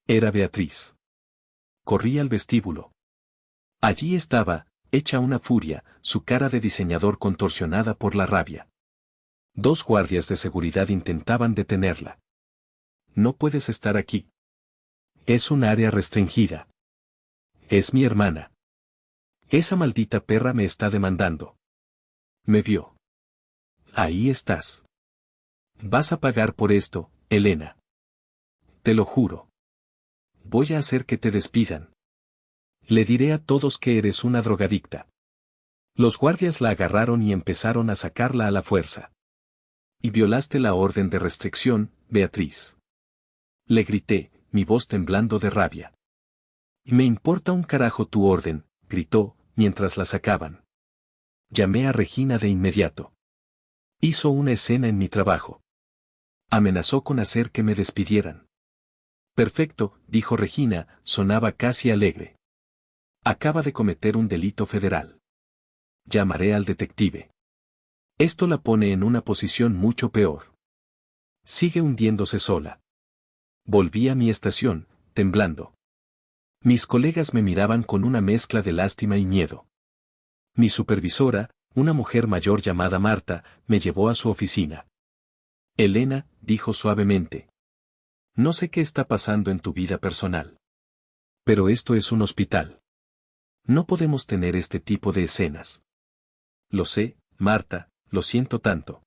Era Beatriz. Corrí al vestíbulo. Allí estaba, hecha una furia, su cara de diseñador contorsionada por la rabia. 2 guardias de seguridad intentaban detenerla. No puedes estar aquí. Es un área restringida. Es mi hermana. Esa maldita perra me está demandando. Me vio. Ahí estás. Vas a pagar por esto, Elena. Te lo juro. Voy a hacer que te despidan. Le diré a todos que eres una drogadicta. Los guardias la agarraron y empezaron a sacarla a la fuerza. Y violaste la orden de restricción, Beatriz. Le grité, mi voz temblando de rabia. Me importa un carajo tu orden, gritó, mientras la sacaban. Llamé a Regina de inmediato. Hizo una escena en mi trabajo. Amenazó con hacer que me despidieran. Perfecto, dijo Regina, sonaba casi alegre. Acaba de cometer un delito federal. Llamaré al detective. Esto la pone en una posición mucho peor. Sigue hundiéndose sola. Volví a mi estación, temblando. Mis colegas me miraban con una mezcla de lástima y miedo. Mi supervisora, una mujer mayor llamada Marta, me llevó a su oficina. Elena, dijo suavemente. No sé qué está pasando en tu vida personal. Pero esto es un hospital. No podemos tener este tipo de escenas. Lo sé, Marta, lo siento tanto.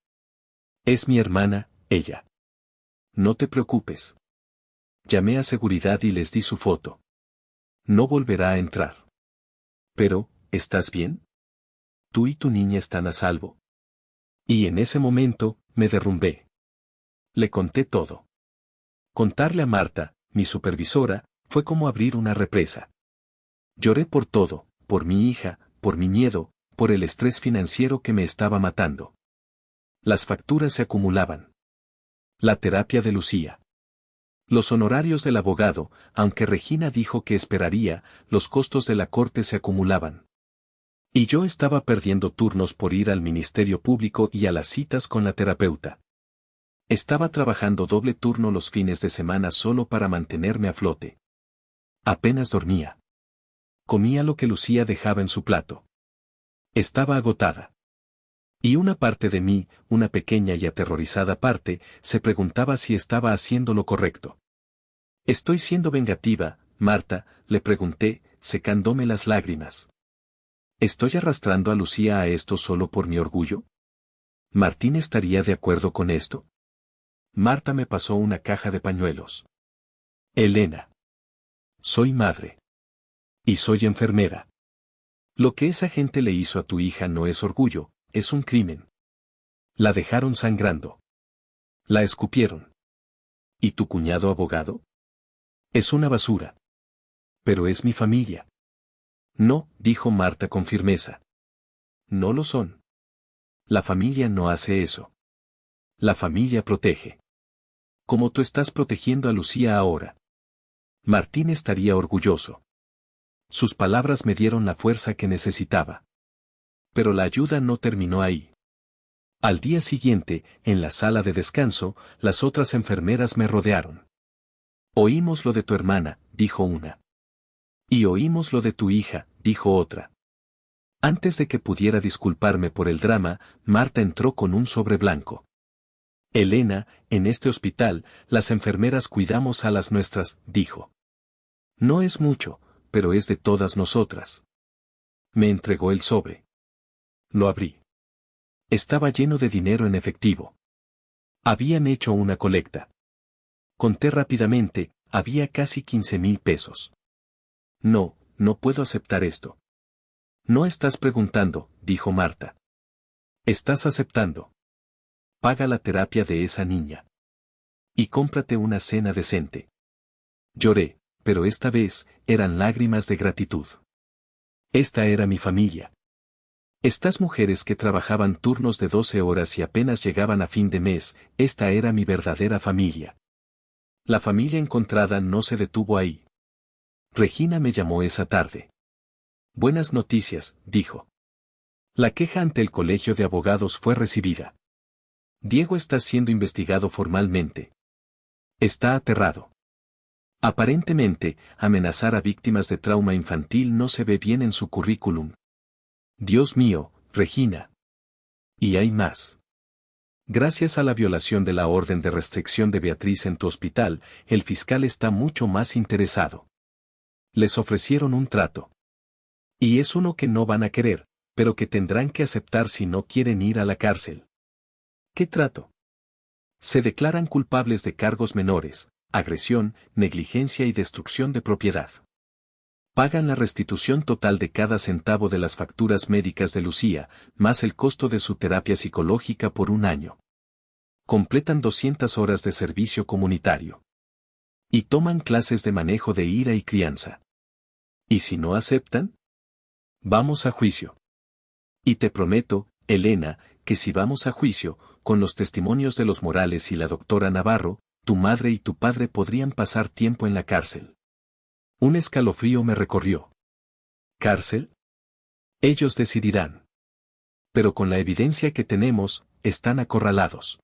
Es mi hermana, ella. No te preocupes. Llamé a seguridad y les di su foto. No volverá a entrar. Pero, ¿estás bien? ¿Tú y tu niña están a salvo? Y en ese momento, me derrumbé. Le conté todo. Contarle a Marta, mi supervisora, fue como abrir una represa. Lloré por todo, por mi hija, por mi miedo, por el estrés financiero que me estaba matando. Las facturas se acumulaban. La terapia de Lucía. Los honorarios del abogado, aunque Regina dijo que esperaría, los costos de la corte se acumulaban. Y yo estaba perdiendo turnos por ir al Ministerio Público y a las citas con la terapeuta. Estaba trabajando doble turno los fines de semana solo para mantenerme a flote. Apenas dormía. Comía lo que Lucía dejaba en su plato. Estaba agotada. Y una parte de mí, una pequeña y aterrorizada parte, se preguntaba si estaba haciendo lo correcto. ¿Estoy siendo vengativa, Marta?, le pregunté, secándome las lágrimas. ¿Estoy arrastrando a Lucía a esto solo por mi orgullo? ¿Martín estaría de acuerdo con esto? Marta me pasó una caja de pañuelos. Elena. Soy madre. Y soy enfermera. Lo que esa gente le hizo a tu hija no es orgullo, es un crimen. La dejaron sangrando. La escupieron. ¿Y tu cuñado abogado? Es una basura. Pero es mi familia. No, dijo Marta con firmeza. No lo son. La familia no hace eso. La familia protege. Como tú estás protegiendo a Lucía ahora. Martín estaría orgulloso. Sus palabras me dieron la fuerza que necesitaba. Pero la ayuda no terminó ahí. Al día siguiente, en la sala de descanso, las otras enfermeras me rodearon. Oímos lo de tu hermana, dijo una. Y oímos lo de tu hija, dijo otra. Antes de que pudiera disculparme por el drama, Marta entró con un sobre blanco. Elena, en este hospital, las enfermeras cuidamos a las nuestras, dijo. No es mucho, pero es de todas nosotras. Me entregó el sobre. Lo abrí. Estaba lleno de dinero en efectivo. Habían hecho una colecta. Conté rápidamente, había casi 15,000 pesos. No, no puedo aceptar esto. No estás preguntando, dijo Marta. Estás aceptando. Paga la terapia de esa niña. Y cómprate una cena decente. Lloré, pero esta vez, eran lágrimas de gratitud. Esta era mi familia. Estas mujeres que trabajaban turnos de 12 horas y apenas llegaban a fin de mes, esta era mi verdadera familia. La familia encontrada no se detuvo ahí. Regina me llamó esa tarde. Buenas noticias, dijo. La queja ante el colegio de abogados fue recibida. Diego está siendo investigado formalmente. Está aterrado. Aparentemente, amenazar a víctimas de trauma infantil no se ve bien en su currículum. Dios mío, Regina. Y hay más. Gracias a la violación de la orden de restricción de Beatriz en tu hospital, el fiscal está mucho más interesado. Les ofrecieron un trato. Y es uno que no van a querer, pero que tendrán que aceptar si no quieren ir a la cárcel. ¿Qué trato? Se declaran culpables de cargos menores, agresión, negligencia y destrucción de propiedad. Pagan la restitución total de cada centavo de las facturas médicas de Lucía, más el costo de su terapia psicológica por un año. Completan 200 horas de servicio comunitario. Y toman clases de manejo de ira y crianza. ¿Y si no aceptan? Vamos a juicio. Y te prometo, Elena, que si vamos a juicio, con los testimonios de los Morales y la doctora Navarro, tu madre y tu padre podrían pasar tiempo en la cárcel. Un escalofrío me recorrió. ¿Cárcel? Ellos decidirán. Pero con la evidencia que tenemos, están acorralados.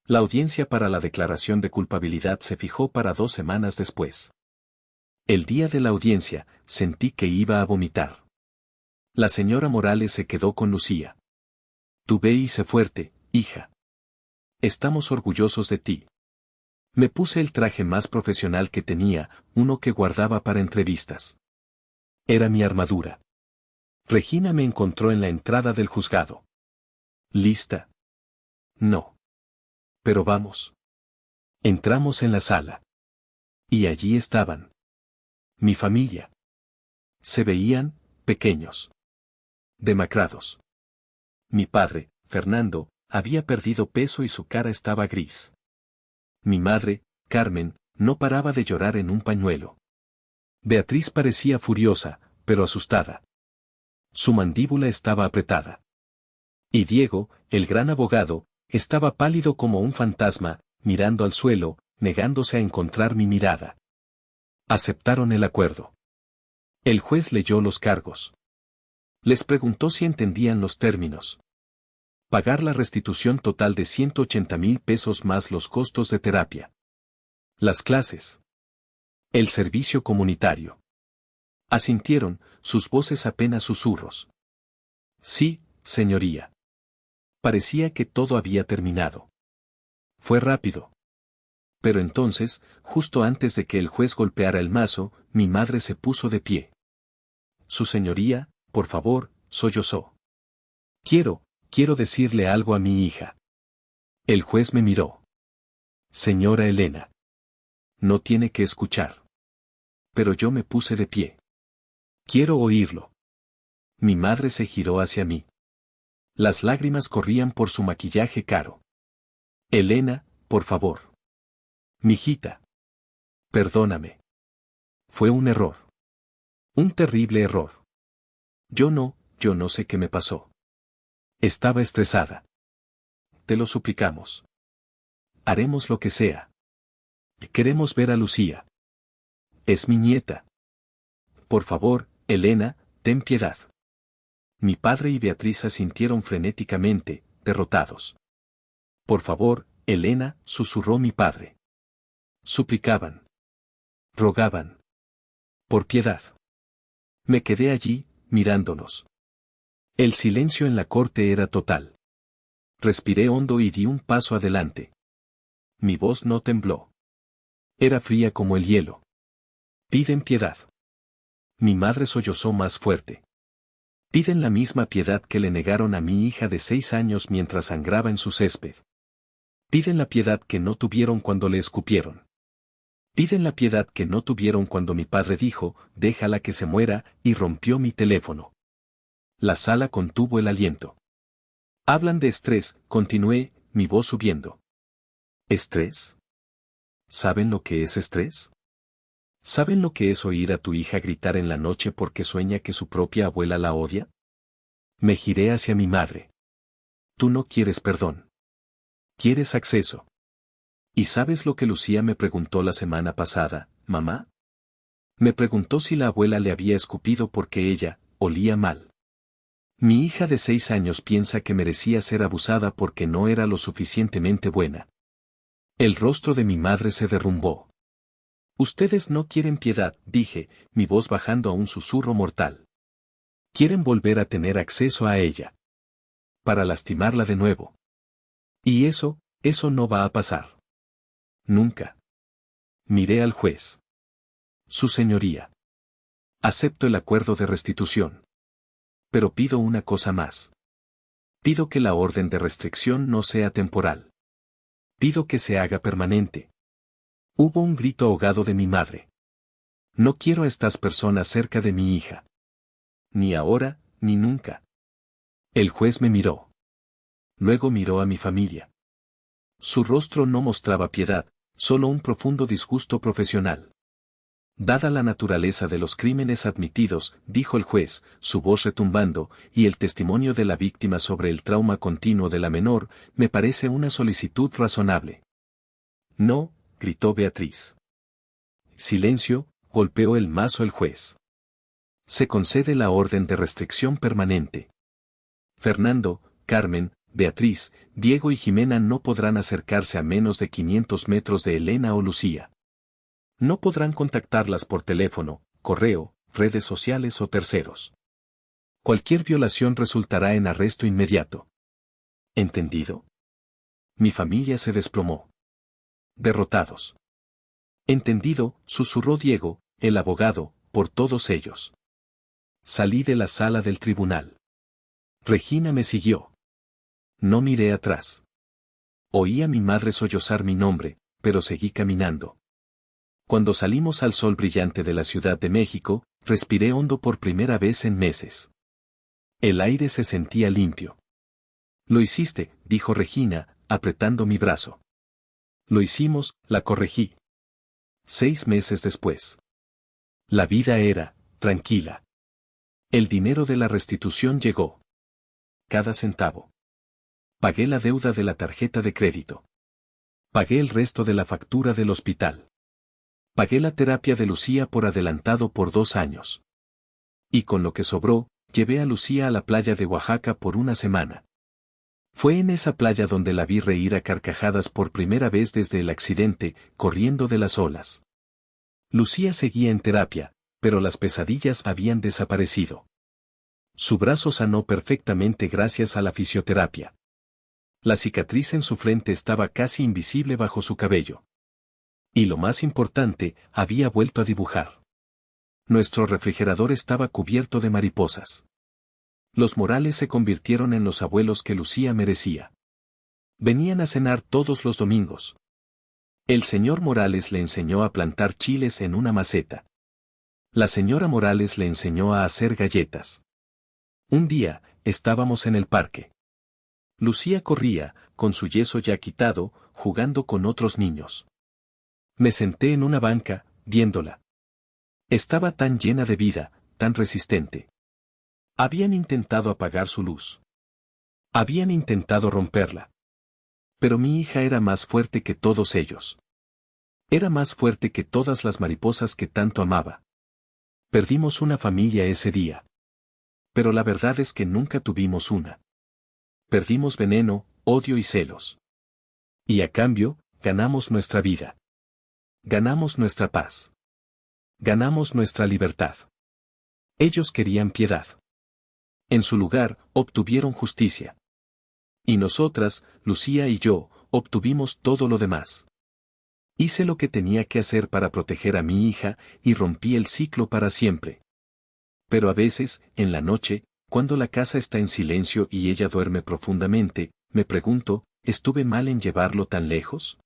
La audiencia para la declaración de culpabilidad se fijó para 2 semanas después. El día de la audiencia, sentí que iba a vomitar. La señora Morales se quedó con Lucía. Tú ve y sé fuerte, hija. Estamos orgullosos de ti. Me puse el traje más profesional que tenía, uno que guardaba para entrevistas. Era mi armadura. Regina me encontró en la entrada del juzgado. ¿Lista? No. Pero vamos. Entramos en la sala. Y allí estaban. Mi familia. Se veían, pequeños. Demacrados. Mi padre, Fernando, había perdido peso y su cara estaba gris. Mi madre, Carmen, no paraba de llorar en un pañuelo. Beatriz parecía furiosa, pero asustada. Su mandíbula estaba apretada. Y Diego, el gran abogado, estaba pálido como un fantasma, mirando al suelo, negándose a encontrar mi mirada. Aceptaron el acuerdo. El juez leyó los cargos. Les preguntó si entendían los términos. Pagar la restitución total de 180,000 pesos más los costos de terapia. Las clases. El servicio comunitario. Asintieron, sus voces apenas susurros. Sí, señoría. Parecía que todo había terminado. Fue rápido. Pero entonces, justo antes de que el juez golpeara el mazo, mi madre se puso de pie. Su señoría, por favor, sollozó. Quiero decirle algo a mi hija. El juez me miró. Señora Elena. No tiene que escuchar. Pero yo me puse de pie. Quiero oírlo. Mi madre se giró hacia mí. Las lágrimas corrían por su maquillaje caro. Elena, por favor. Mijita. Perdóname. Fue un error. Un terrible error. Yo no sé qué me pasó. Estaba estresada. Te lo suplicamos. Haremos lo que sea. Queremos ver a Lucía. Es mi nieta. Por favor, Elena, ten piedad. Mi padre y Beatriz asintieron frenéticamente, derrotados. Por favor, Elena, susurró mi padre. Suplicaban. Rogaban. Por piedad. Me quedé allí, mirándolos. El silencio en la corte era total. Respiré hondo y di un paso adelante. Mi voz no tembló. Era fría como el hielo. Piden piedad. Mi madre sollozó más fuerte. Piden la misma piedad que le negaron a mi hija de 6 años mientras sangraba en su césped. Piden la piedad que no tuvieron cuando le escupieron. Piden la piedad que no tuvieron cuando mi padre dijo, déjala que se muera, y rompió mi teléfono. La sala contuvo el aliento. Hablan de estrés, continué, mi voz subiendo. ¿Estrés? ¿Saben lo que es estrés? ¿Saben lo que es oír a tu hija gritar en la noche porque sueña que su propia abuela la odia? Me giré hacia mi madre. Tú no quieres perdón. Quieres acceso. ¿Y sabes lo que Lucía me preguntó la semana pasada, mamá? Me preguntó si la abuela le había escupido porque ella olía mal. Mi hija de 6 años piensa que merecía ser abusada porque no era lo suficientemente buena. El rostro de mi madre se derrumbó. Ustedes no quieren piedad, dije, mi voz bajando a un susurro mortal. Quieren volver a tener acceso a ella. Para lastimarla de nuevo. Y eso no va a pasar. Nunca. Miré al juez. Su señoría. Acepto el acuerdo de restitución. Pero pido una cosa más. Pido que la orden de restricción no sea temporal. Pido que se haga permanente. Hubo un grito ahogado de mi madre. No quiero a estas personas cerca de mi hija. Ni ahora, ni nunca. El juez me miró. Luego miró a mi familia. Su rostro no mostraba piedad, solo un profundo disgusto profesional. Dada la naturaleza de los crímenes admitidos, dijo el juez, su voz retumbando, y el testimonio de la víctima sobre el trauma continuo de la menor, me parece una solicitud razonable. No, gritó Beatriz. Silencio, golpeó el mazo el juez. Se concede la orden de restricción permanente. Fernando, Carmen, Beatriz, Diego y Jimena no podrán acercarse a menos de 500 metros de Elena o Lucía. No podrán contactarlas por teléfono, correo, redes sociales o terceros. Cualquier violación resultará en arresto inmediato. ¿Entendido? Mi familia se desplomó. Derrotados. Entendido, susurró Diego, el abogado, por todos ellos. Salí de la sala del tribunal. Regina me siguió. No miré atrás. Oí a mi madre sollozar mi nombre, pero seguí caminando. Cuando salimos al sol brillante de la Ciudad de México, respiré hondo por primera vez en meses. El aire se sentía limpio. Lo hiciste, dijo Regina, apretando mi brazo. Lo hicimos, la corregí. 6 meses después. La vida era, tranquila. El dinero de la restitución llegó. Cada centavo. Pagué la deuda de la tarjeta de crédito. Pagué el resto de la factura del hospital. Pagué la terapia de Lucía por adelantado por 2 años. Y con lo que sobró, llevé a Lucía a la playa de Oaxaca por una semana. Fue en esa playa donde la vi reír a carcajadas por primera vez desde el accidente, corriendo de las olas. Lucía seguía en terapia, pero las pesadillas habían desaparecido. Su brazo sanó perfectamente gracias a la fisioterapia. La cicatriz en su frente estaba casi invisible bajo su cabello. Y lo más importante, había vuelto a dibujar. Nuestro refrigerador estaba cubierto de mariposas. Los Morales se convirtieron en los abuelos que Lucía merecía. Venían a cenar todos los domingos. El señor Morales le enseñó a plantar chiles en una maceta. La señora Morales le enseñó a hacer galletas. Un día, estábamos en el parque. Lucía corría, con su yeso ya quitado, jugando con otros niños. Me senté en una banca, viéndola. Estaba tan llena de vida, tan resistente. Habían intentado apagar su luz. Habían intentado romperla. Pero mi hija era más fuerte que todos ellos. Era más fuerte que todas las mariposas que tanto amaba. Perdimos una familia ese día. Pero la verdad es que nunca tuvimos una. Perdimos veneno, odio y celos. Y a cambio, ganamos nuestra vida. Ganamos nuestra paz. Ganamos nuestra libertad. Ellos querían piedad. En su lugar, obtuvieron justicia. Y nosotras, Lucía y yo, obtuvimos todo lo demás. Hice lo que tenía que hacer para proteger a mi hija, y rompí el ciclo para siempre. Pero a veces, en la noche, cuando la casa está en silencio y ella duerme profundamente, me pregunto, ¿estuve mal en llevarlo tan lejos?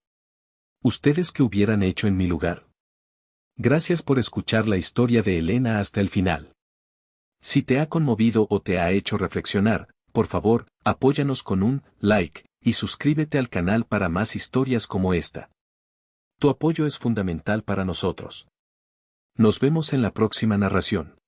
¿Ustedes qué hubieran hecho en mi lugar? Gracias por escuchar la historia de Elena hasta el final. Si te ha conmovido o te ha hecho reflexionar, por favor, apóyanos con un like y suscríbete al canal para más historias como esta. Tu apoyo es fundamental para nosotros. Nos vemos en la próxima narración.